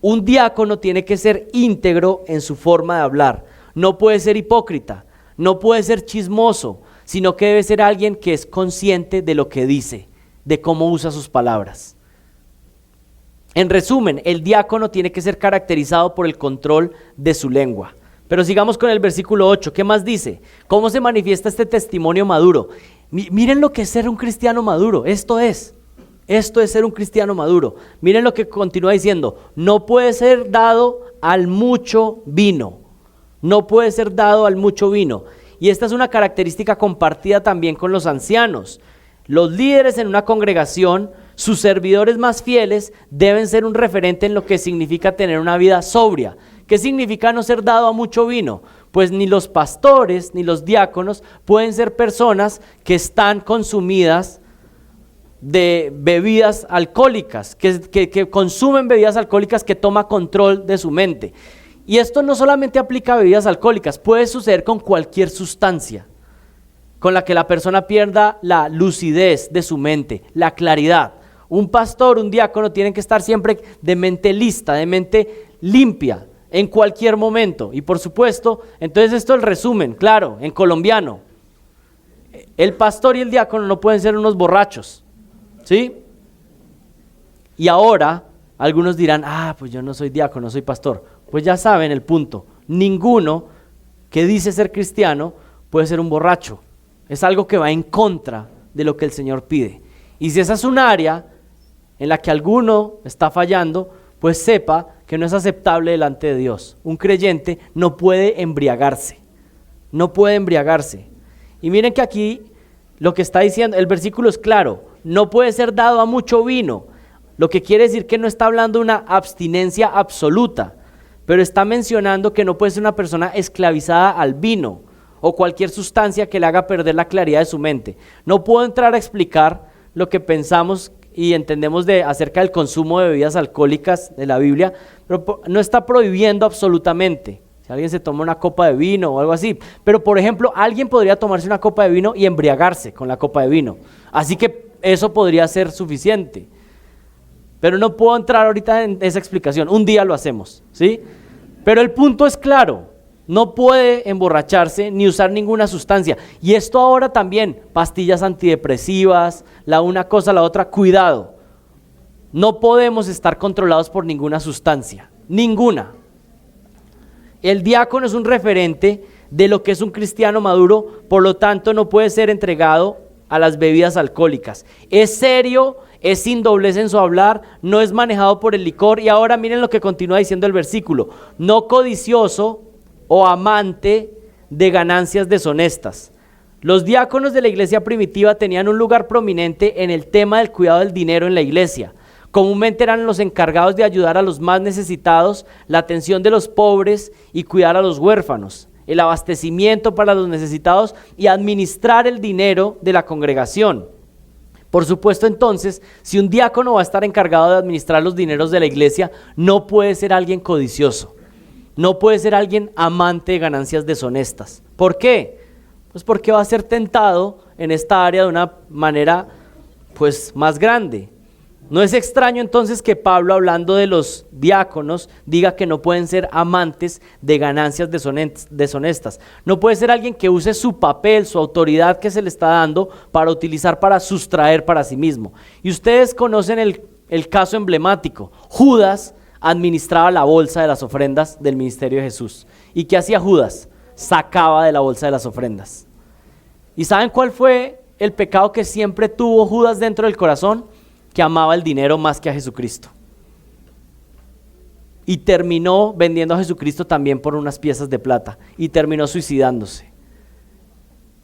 Un diácono tiene que ser íntegro en su forma de hablar, no puede ser hipócrita, no puede ser chismoso, sino que debe ser alguien que es consciente de lo que dice, de cómo usa sus palabras. En resumen, el diácono tiene que ser caracterizado por el control de su lengua. Pero sigamos con el versículo 8, ¿qué más dice? ¿Cómo se manifiesta este testimonio maduro? Miren lo que es ser un cristiano maduro, esto es ser un cristiano maduro. Miren lo que continúa diciendo, no puede ser dado al mucho vino, no puede ser dado al mucho vino. Y esta es una característica compartida también con los ancianos. Los líderes en una congregación, sus servidores más fieles, deben ser un referente en lo que significa tener una vida sobria. ¿Qué significa no ser dado a mucho vino? Pues ni los pastores ni los diáconos pueden ser personas que están consumidas de bebidas alcohólicas, que consumen bebidas alcohólicas, que toma control de su mente. Y esto no solamente aplica a bebidas alcohólicas, puede suceder con cualquier sustancia con la que la persona pierda la lucidez de su mente, la claridad. Un pastor, un diácono tienen que estar siempre de mente lista, de mente limpia, en cualquier momento. Y por supuesto, entonces esto es el resumen, claro, en colombiano. El pastor y el diácono no pueden ser unos borrachos, ¿sí? Y ahora algunos dirán, pues yo no soy diácono, soy pastor. Pues ya saben el punto, ninguno que dice ser cristiano puede ser un borracho. Es algo que va en contra de lo que el Señor pide. Y si esa es un área en la que alguno está fallando, pues sepa que no es aceptable delante de Dios. Un creyente no puede embriagarse. No puede embriagarse. Y miren que aquí lo que está diciendo, el versículo es claro, no puede ser dado a mucho vino, lo que quiere decir que no está hablando de una abstinencia absoluta, pero está mencionando que no puede ser una persona esclavizada al vino o cualquier sustancia que le haga perder la claridad de su mente. No puedo entrar a explicar lo que pensamos y entendemos acerca del consumo de bebidas alcohólicas de la Biblia, pero no está prohibiendo absolutamente. Si alguien se toma una copa de vino o algo así, pero por ejemplo, alguien podría tomarse una copa de vino y embriagarse con la copa de vino, así que eso podría ser suficiente, pero no puedo entrar ahorita en esa explicación, un día lo hacemos, ¿sí? Pero el punto es claro, no puede emborracharse ni usar ninguna sustancia, y esto ahora también, pastillas antidepresivas, la una cosa, la otra, cuidado, no podemos estar controlados por ninguna sustancia, ninguna. El diácono es un referente de lo que es un cristiano maduro, por lo tanto no puede ser entregado a las bebidas alcohólicas. Es serio, es sin doblez en su hablar, no es manejado por el licor. Y ahora miren lo que continúa diciendo el versículo: no codicioso o amante de ganancias deshonestas. Los diáconos de la iglesia primitiva tenían un lugar prominente en el tema del cuidado del dinero en la iglesia. Comúnmente eran los encargados de ayudar a los más necesitados, la atención de los pobres y cuidar a los huérfanos, el abastecimiento para los necesitados y administrar el dinero de la congregación. Por supuesto, entonces, si un diácono va a estar encargado de administrar los dineros de la iglesia, no puede ser alguien codicioso, no puede ser alguien amante de ganancias deshonestas. ¿Por qué? Pues porque va a ser tentado en esta área de una manera pues más grande. No es extraño entonces que Pablo, hablando de los diáconos, diga que no pueden ser amantes de ganancias deshonestas. No puede ser alguien que use su papel, su autoridad que se le está dando para utilizar para sustraer para sí mismo. Y ustedes conocen el caso emblemático. Judas administraba la bolsa de las ofrendas del ministerio de Jesús. ¿Y qué hacía Judas? Sacaba de la bolsa de las ofrendas. ¿Y saben cuál fue el pecado que siempre tuvo Judas dentro del corazón? Que amaba el dinero más que a Jesucristo. Y terminó vendiendo a Jesucristo también por unas piezas de plata. Y terminó suicidándose.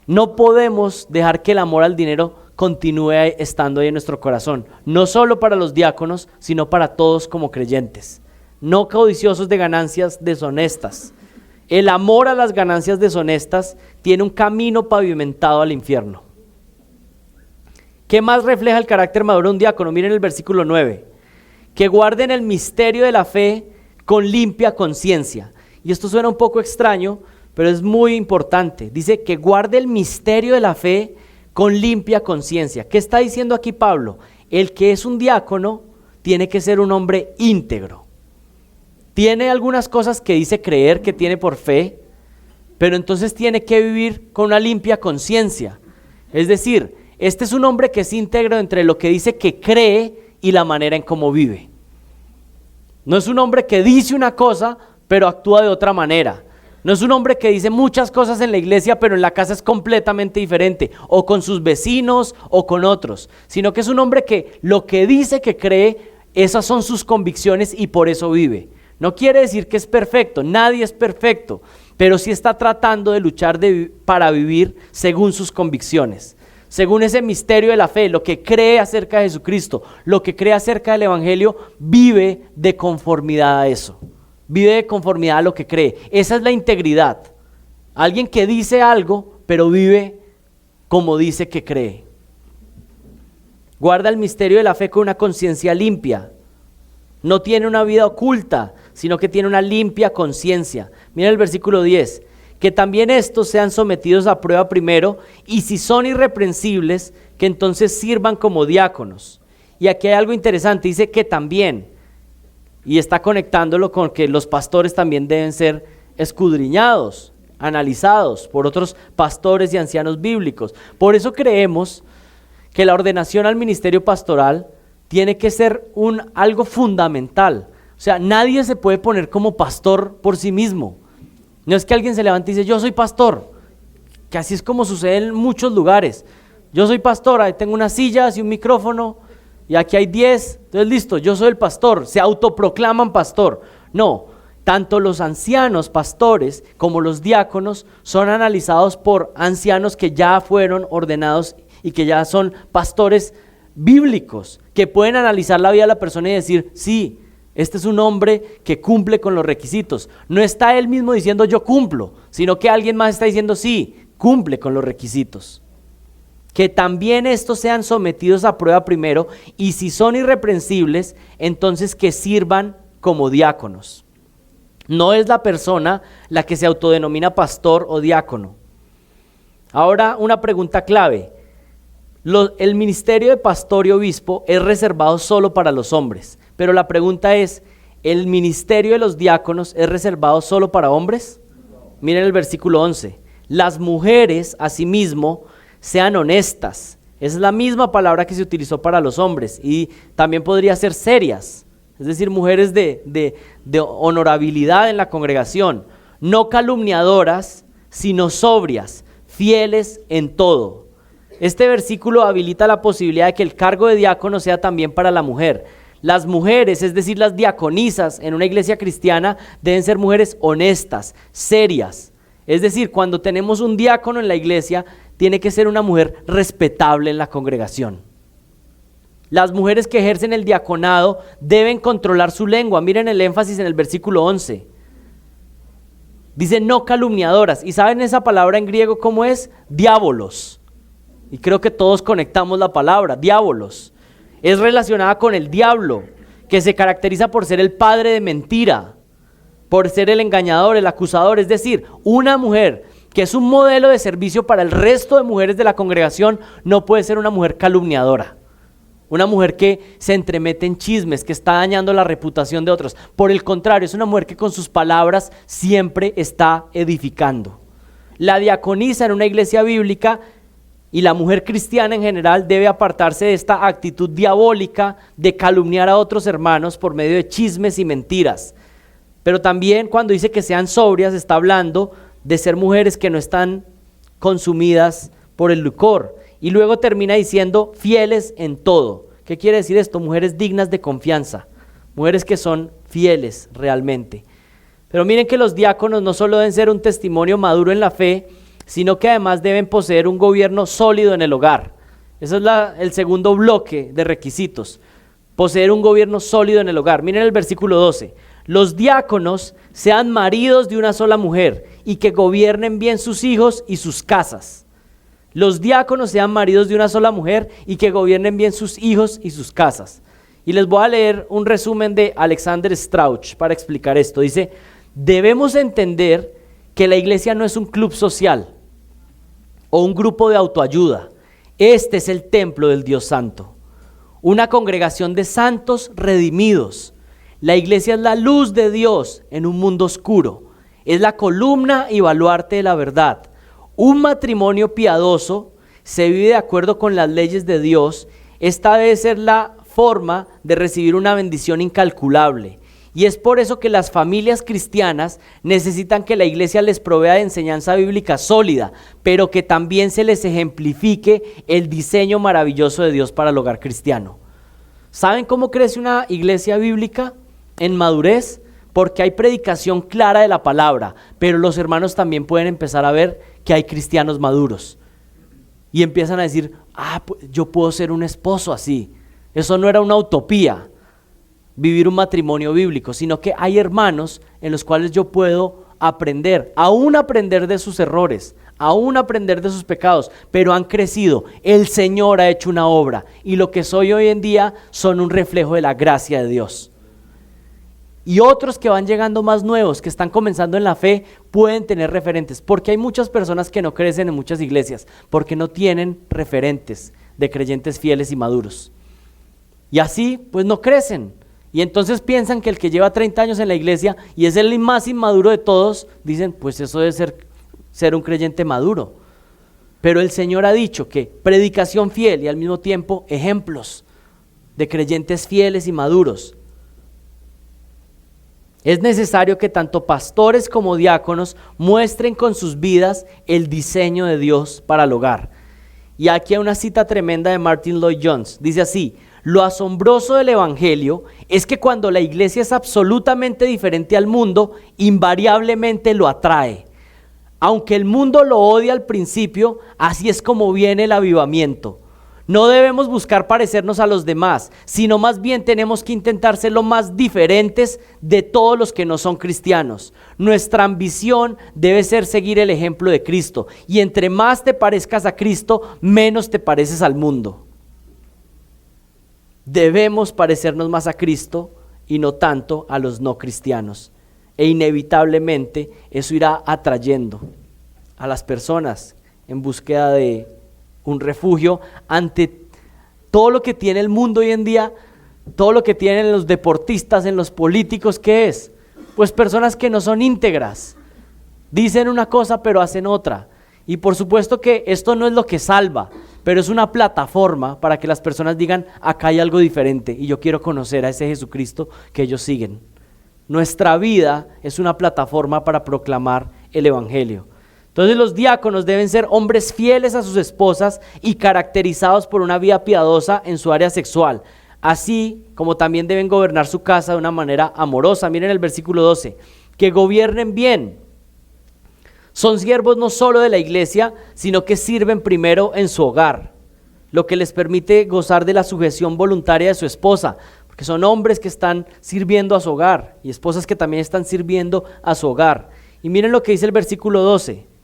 No podemos dejar que el amor al dinero continúe estando ahí en nuestro corazón. No solo para los diáconos, sino para todos como creyentes. No codiciosos de ganancias deshonestas. El amor a las ganancias deshonestas tiene un camino pavimentado al infierno. ¿Qué más refleja el carácter maduro de un diácono? Miren el versículo 9. Que guarden el misterio de la fe con limpia conciencia. Y esto suena un poco extraño, pero es muy importante. Dice que guarde el misterio de la fe con limpia conciencia. ¿Qué está diciendo aquí Pablo? El que es un diácono tiene que ser un hombre íntegro. Tiene algunas cosas que dice creer que tiene por fe, pero entonces tiene que vivir con una limpia conciencia. Es decir, este es un hombre que es íntegro entre lo que dice que cree y la manera en cómo vive. No es un hombre que dice una cosa, pero actúa de otra manera. No es un hombre que dice muchas cosas en la iglesia, pero en la casa es completamente diferente, o con sus vecinos o con otros, sino que es un hombre que lo que dice que cree, esas son sus convicciones y por eso vive. No quiere decir que es perfecto, nadie es perfecto, pero sí está tratando de luchar para vivir según sus convicciones. Según ese misterio de la fe, lo que cree acerca de Jesucristo, lo que cree acerca del Evangelio, vive de conformidad a eso. Vive de conformidad a lo que cree. Esa es la integridad. Alguien que dice algo, pero vive como dice que cree. Guarda el misterio de la fe con una conciencia limpia. No tiene una vida oculta, sino que tiene una limpia conciencia. Mira el versículo 10. Que también estos sean sometidos a prueba primero, y si son irreprensibles, que entonces sirvan como diáconos. Y aquí hay algo interesante, dice que también, y está conectándolo con que los pastores también deben ser escudriñados, analizados por otros pastores y ancianos bíblicos. Por eso creemos que la ordenación al ministerio pastoral tiene que ser algo fundamental. O sea, nadie se puede poner como pastor por sí mismo. No es que alguien se levante y dice, yo soy pastor, que así es como sucede en muchos lugares. Yo soy pastor, ahí tengo unas sillas y un micrófono, y aquí hay 10, entonces listo, yo soy el pastor, se autoproclaman pastor. No, tanto los ancianos pastores como los diáconos son analizados por ancianos que ya fueron ordenados y que ya son pastores bíblicos, que pueden analizar la vida de la persona y decir, sí, este es un hombre que cumple con los requisitos. No está él mismo diciendo yo cumplo, sino que alguien más está diciendo sí, cumple con los requisitos. Que también estos sean sometidos a prueba primero, y si son irreprensibles, entonces que sirvan como diáconos. No es la persona la que se autodenomina pastor o diácono. Ahora, una pregunta clave. El ministerio de pastor y obispo es reservado solo para los hombres, pero la pregunta es, ¿el ministerio de los diáconos es reservado solo para hombres? Miren el versículo 11. Las mujeres, asimismo, sean honestas. Esa es la misma palabra que se utilizó para los hombres, y también podría ser serias, es decir, mujeres de honorabilidad en la congregación, no calumniadoras, sino sobrias, fieles en todo. Este versículo habilita la posibilidad de que el cargo de diácono sea también para la mujer. Las mujeres, es decir, las diaconisas en una iglesia cristiana, deben ser mujeres honestas, serias. Es decir, cuando tenemos un diácono en la iglesia, tiene que ser una mujer respetable en la congregación. Las mujeres que ejercen el diaconado deben controlar su lengua. Miren el énfasis en el versículo 11. Dice no calumniadoras. ¿Y saben esa palabra en griego cómo es? Diabolos. Y creo que todos conectamos la palabra, diabolos. Es relacionada con el diablo, que se caracteriza por ser el padre de mentira, por ser el engañador, el acusador. Es decir, una mujer que es un modelo de servicio para el resto de mujeres de la congregación no puede ser una mujer calumniadora, una mujer que se entremete en chismes, que está dañando la reputación de otros. Por el contrario, es una mujer que con sus palabras siempre está edificando. La diaconisa en una iglesia bíblica y la mujer cristiana en general debe apartarse de esta actitud diabólica de calumniar a otros hermanos por medio de chismes y mentiras. Pero también cuando dice que sean sobrias, está hablando de ser mujeres que no están consumidas por el licor. Y luego termina diciendo fieles en todo. ¿Qué quiere decir esto? Mujeres dignas de confianza, mujeres que son fieles realmente. Pero miren que los diáconos no solo deben ser un testimonio maduro en la fe, sino que además deben poseer un gobierno sólido en el hogar. Ese es el segundo bloque de requisitos, poseer un gobierno sólido en el hogar. Miren el versículo 12. Los diáconos sean maridos de una sola mujer y que gobiernen bien sus hijos y sus casas. Los diáconos sean maridos de una sola mujer y que gobiernen bien sus hijos y sus casas. Y les voy a leer un resumen de Alexander Strauch para explicar esto. Dice, debemos entender que la iglesia no es un club social o un grupo de autoayuda. Este es el templo del Dios Santo, una congregación de santos redimidos. La iglesia es la luz de Dios en un mundo oscuro, es la columna y baluarte de la verdad. Un matrimonio piadoso se vive de acuerdo con las leyes de Dios. Esta debe ser la forma de recibir una bendición incalculable. Y es por eso que las familias cristianas necesitan que la iglesia les provea de enseñanza bíblica sólida, pero que también se les ejemplifique el diseño maravilloso de Dios para el hogar cristiano. ¿Saben cómo crece una iglesia bíblica? En madurez, porque hay predicación clara de la palabra, pero los hermanos también pueden empezar a ver que hay cristianos maduros y empiezan a decir, pues yo puedo ser un esposo así. Eso no era una utopía, vivir un matrimonio bíblico, sino que hay hermanos en los cuales yo puedo aprender, aún aprender de sus errores, aún aprender de sus pecados, pero han crecido. El Señor ha hecho una obra y lo que soy hoy en día son un reflejo de la gracia de Dios. Y otros que van llegando más nuevos, que están comenzando en la fe, pueden tener referentes, porque hay muchas personas que no crecen en muchas iglesias, porque no tienen referentes de creyentes fieles y maduros. Y así, pues no crecen. Y entonces piensan que el que lleva 30 años en la iglesia y es el más inmaduro de todos, dicen, pues eso debe ser un creyente maduro. Pero el Señor ha dicho que predicación fiel y al mismo tiempo ejemplos de creyentes fieles y maduros. Es necesario que tanto pastores como diáconos muestren con sus vidas el diseño de Dios para el hogar. Y aquí hay una cita tremenda de Martin Lloyd-Jones. Dice así: lo asombroso del evangelio es que cuando la iglesia es absolutamente diferente al mundo, invariablemente lo atrae. Aunque el mundo lo odia al principio, así es como viene el avivamiento. No debemos buscar parecernos a los demás, sino más bien tenemos que intentar ser lo más diferentes de todos los que no son cristianos. Nuestra ambición debe ser seguir el ejemplo de Cristo, y entre más te parezcas a Cristo, menos te pareces al mundo. Debemos parecernos más a Cristo y no tanto a los no cristianos. E inevitablemente eso irá atrayendo a las personas en búsqueda de un refugio ante todo lo que tiene el mundo hoy en día, todo lo que tienen los deportistas, en los políticos. ¿Qué es? Pues personas que no son íntegras, dicen una cosa pero hacen otra. Y por supuesto que esto no es lo que salva, pero es una plataforma para que las personas digan: acá hay algo diferente y yo quiero conocer a ese Jesucristo que ellos siguen. Nuestra vida es una plataforma para proclamar el evangelio. Entonces los diáconos deben ser hombres fieles a sus esposas y caracterizados por una vida piadosa en su área sexual, así como también deben gobernar su casa de una manera amorosa. Miren el versículo 12, que gobiernen bien. Son siervos no solo de la iglesia, sino que sirven primero en su hogar, lo que les permite gozar de la sujeción voluntaria de su esposa, porque son hombres que están sirviendo a su hogar y esposas que también están sirviendo a su hogar. Y miren lo que dice el versículo 12.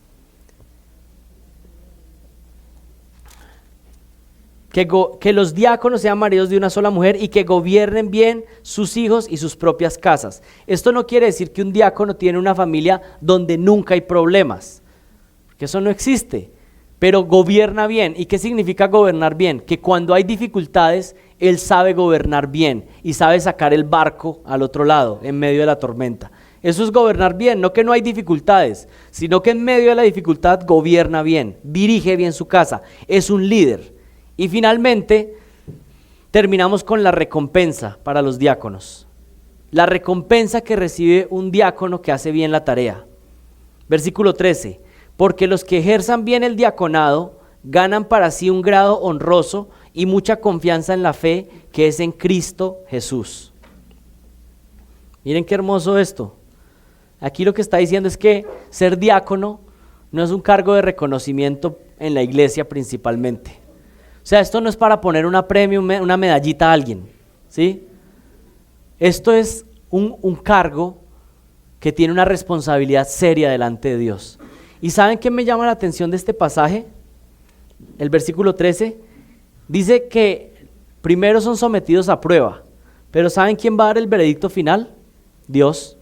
Que los diáconos sean maridos de una sola mujer y que gobiernen bien sus hijos y sus propias casas. Esto no quiere decir que un diácono tiene una familia donde nunca hay problemas, porque eso no existe, pero gobierna bien. ¿Y qué significa gobernar bien? Que cuando hay dificultades, él sabe gobernar bien y sabe sacar el barco al otro lado en medio de la tormenta. Eso es gobernar bien, no que no hay dificultades, sino que en medio de la dificultad gobierna bien, dirige bien su casa, es un líder. Y finalmente, terminamos con la recompensa para los diáconos. La recompensa que recibe un diácono que hace bien la tarea. Versículo 13, porque los que ejerzan bien el diaconado ganan para sí un grado honroso y mucha confianza en la fe que es en Cristo Jesús. Miren qué hermoso esto. Aquí lo que está diciendo es que ser diácono no es un cargo de reconocimiento en la iglesia principalmente. O sea, esto no es para poner una premio, una medallita a alguien, ¿sí? Esto es un cargo que tiene una responsabilidad seria delante de Dios. ¿Y saben qué me llama la atención de este pasaje? El versículo 13 dice que primero son sometidos a prueba, pero ¿saben quién va a dar el veredicto final? Dios.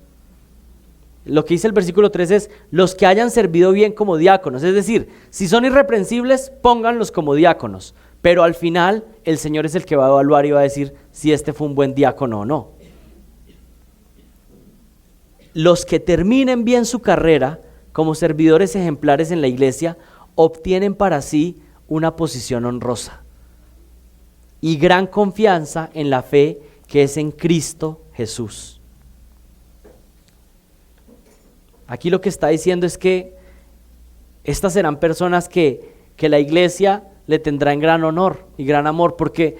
Lo que dice el versículo 13 es: los que hayan servido bien como diáconos. Es decir, si son irreprensibles, pónganlos como diáconos. Pero al final el Señor es el que va a evaluar y va a decir si este fue un buen diácono o no. Los que terminen bien su carrera como servidores ejemplares en la iglesia obtienen para sí una posición honrosa y gran confianza en la fe que es en Cristo Jesús. Aquí lo que está diciendo es que estas serán personas que la iglesia le tendrá en gran honor y gran amor, porque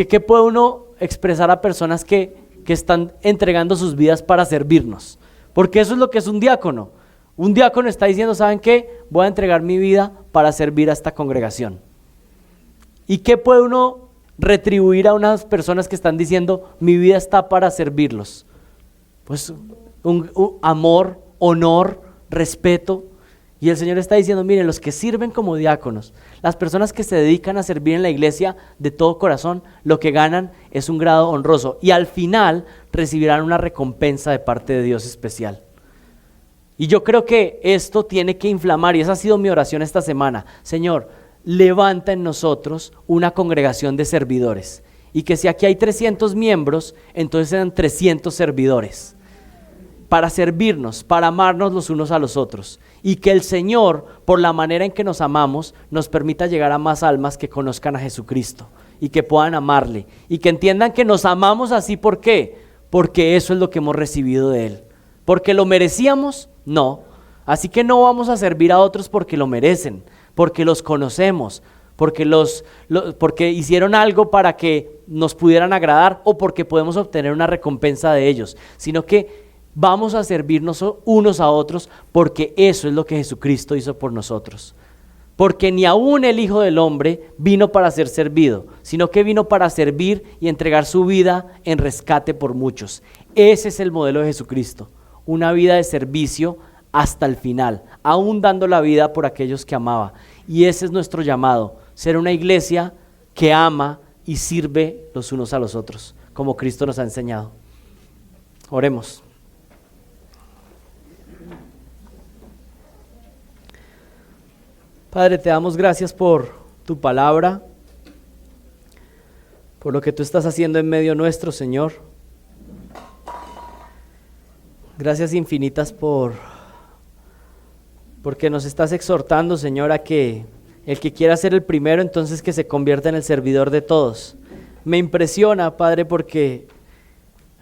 ¿qué puede uno expresar a personas que están entregando sus vidas para servirnos? Porque eso es lo que es un diácono. Un diácono está diciendo: ¿saben qué? Voy a entregar mi vida para servir a esta congregación. ¿Y qué puede uno retribuir a unas personas que están diciendo: mi vida está para servirlos? Pues un amor, honor, respeto. Y el Señor está diciendo: miren, los que sirven como diáconos, las personas que se dedican a servir en la iglesia de todo corazón, lo que ganan es un grado honroso y al final recibirán una recompensa de parte de Dios especial. Y yo creo que esto tiene que inflamar, y esa ha sido mi oración esta semana: Señor, levanta en nosotros una congregación de servidores, y que si aquí hay 300 miembros, entonces sean 300 servidores, para servirnos, para amarnos los unos a los otros, y que el Señor, por la manera en que nos amamos, nos permita llegar a más almas que conozcan a Jesucristo y que puedan amarle y que entiendan que nos amamos así. ¿Por qué? porque eso es lo que hemos recibido de Él. ¿Porque lo merecíamos? No. Así que no vamos a servir a otros porque lo merecen, porque los conocemos, porque hicieron algo para que nos pudieran agradar o porque podemos obtener una recompensa de ellos, sino que vamos a servirnos unos a otros porque eso es lo que Jesucristo hizo por nosotros. Porque ni aún el Hijo del Hombre vino para ser servido, sino que vino para servir y entregar su vida en rescate por muchos. Ese es el modelo de Jesucristo, una vida de servicio hasta el final, aún dando la vida por aquellos que amaba. Y ese es nuestro llamado, ser una iglesia que ama y sirve los unos a los otros, como Cristo nos ha enseñado. Oremos. Padre, te damos gracias por tu palabra, por lo que tú estás haciendo en medio nuestro, Señor. Gracias infinitas porque nos estás exhortando, Señor, a que el que quiera ser el primero, entonces que se convierta en el servidor de todos. Me impresiona, Padre, porque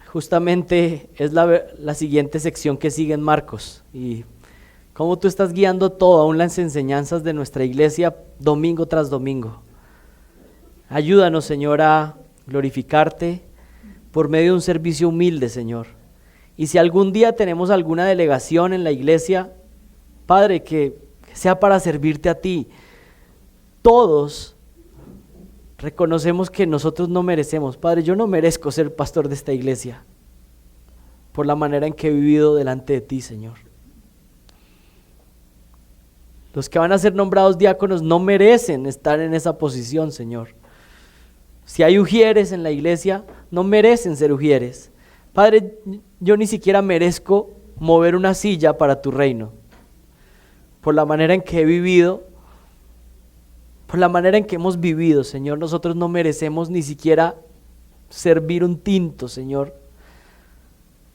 justamente es la siguiente sección que sigue en Marcos, y cómo tú estás guiando todo, aún las enseñanzas de nuestra iglesia, domingo tras domingo. Ayúdanos, Señor, a glorificarte por medio de un servicio humilde, Señor. Y si algún día tenemos alguna delegación en la iglesia, Padre, que sea para servirte a ti. Todos reconocemos que nosotros no merecemos. Padre, yo no merezco ser pastor de esta iglesia por la manera en que he vivido delante de ti, Señor. Los que van a ser nombrados diáconos no merecen estar en esa posición, Señor. Si hay ujieres en la iglesia, no merecen ser ujieres. Padre, yo ni siquiera merezco mover una silla para tu reino. Por la manera en que he vivido, por la manera en que hemos vivido, Señor, nosotros no merecemos ni siquiera servir un tinto, Señor.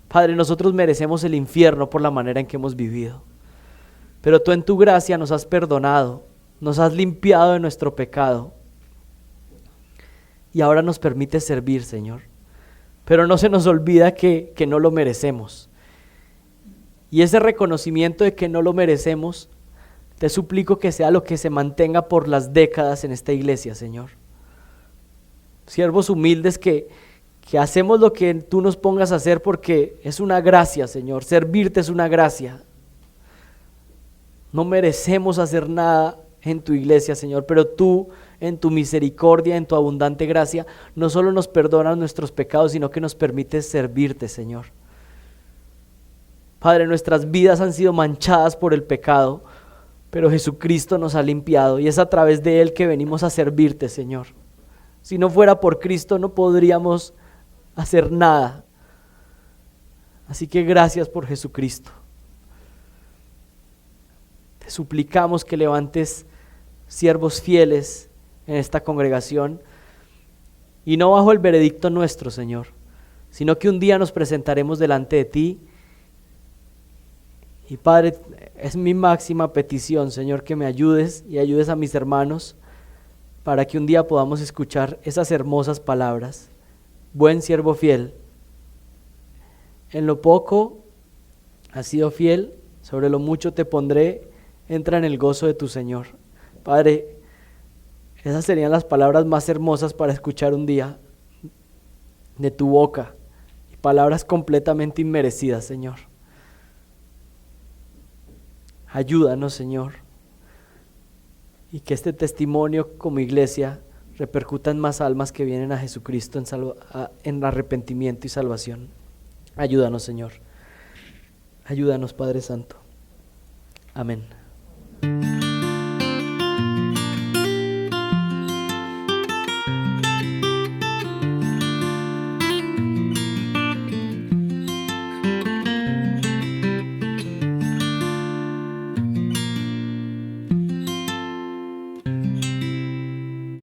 Padre, nosotros merecemos el infierno por la manera en que hemos vivido. Pero tú en tu gracia nos has perdonado, nos has limpiado de nuestro pecado y ahora nos permites servir, Señor. Pero no se nos olvida que no lo merecemos. Y ese reconocimiento de que no lo merecemos, te suplico que sea lo que se mantenga por las décadas en esta iglesia, Señor. Siervos humildes que hacemos lo que tú nos pongas a hacer porque es una gracia, Señor. Servirte es una gracia. No merecemos hacer nada en tu iglesia, Señor, pero tú, en tu misericordia, en tu abundante gracia, no solo nos perdonas nuestros pecados, sino que nos permites servirte, Señor. Padre, nuestras vidas han sido manchadas por el pecado, pero Jesucristo nos ha limpiado y es a través de Él que venimos a servirte, Señor. Si no fuera por Cristo, no podríamos hacer nada. Así que gracias por Jesucristo. Te suplicamos que levantes siervos fieles en esta congregación y no bajo el veredicto nuestro, Señor, sino que un día nos presentaremos delante de ti. Y Padre, es mi máxima petición, Señor, que me ayudes y ayudes a mis hermanos para que un día podamos escuchar esas hermosas palabras. Buen siervo fiel, en lo poco has sido fiel, sobre lo mucho te pondré, entra en el gozo de tu Señor. Padre, esas serían las palabras más hermosas para escuchar un día de tu boca, y palabras completamente inmerecidas, Señor. Ayúdanos, Señor, y que este testimonio como iglesia repercuta en más almas que vienen a Jesucristo en arrepentimiento y salvación. Ayúdanos, Señor. Ayúdanos, Padre Santo. Amén.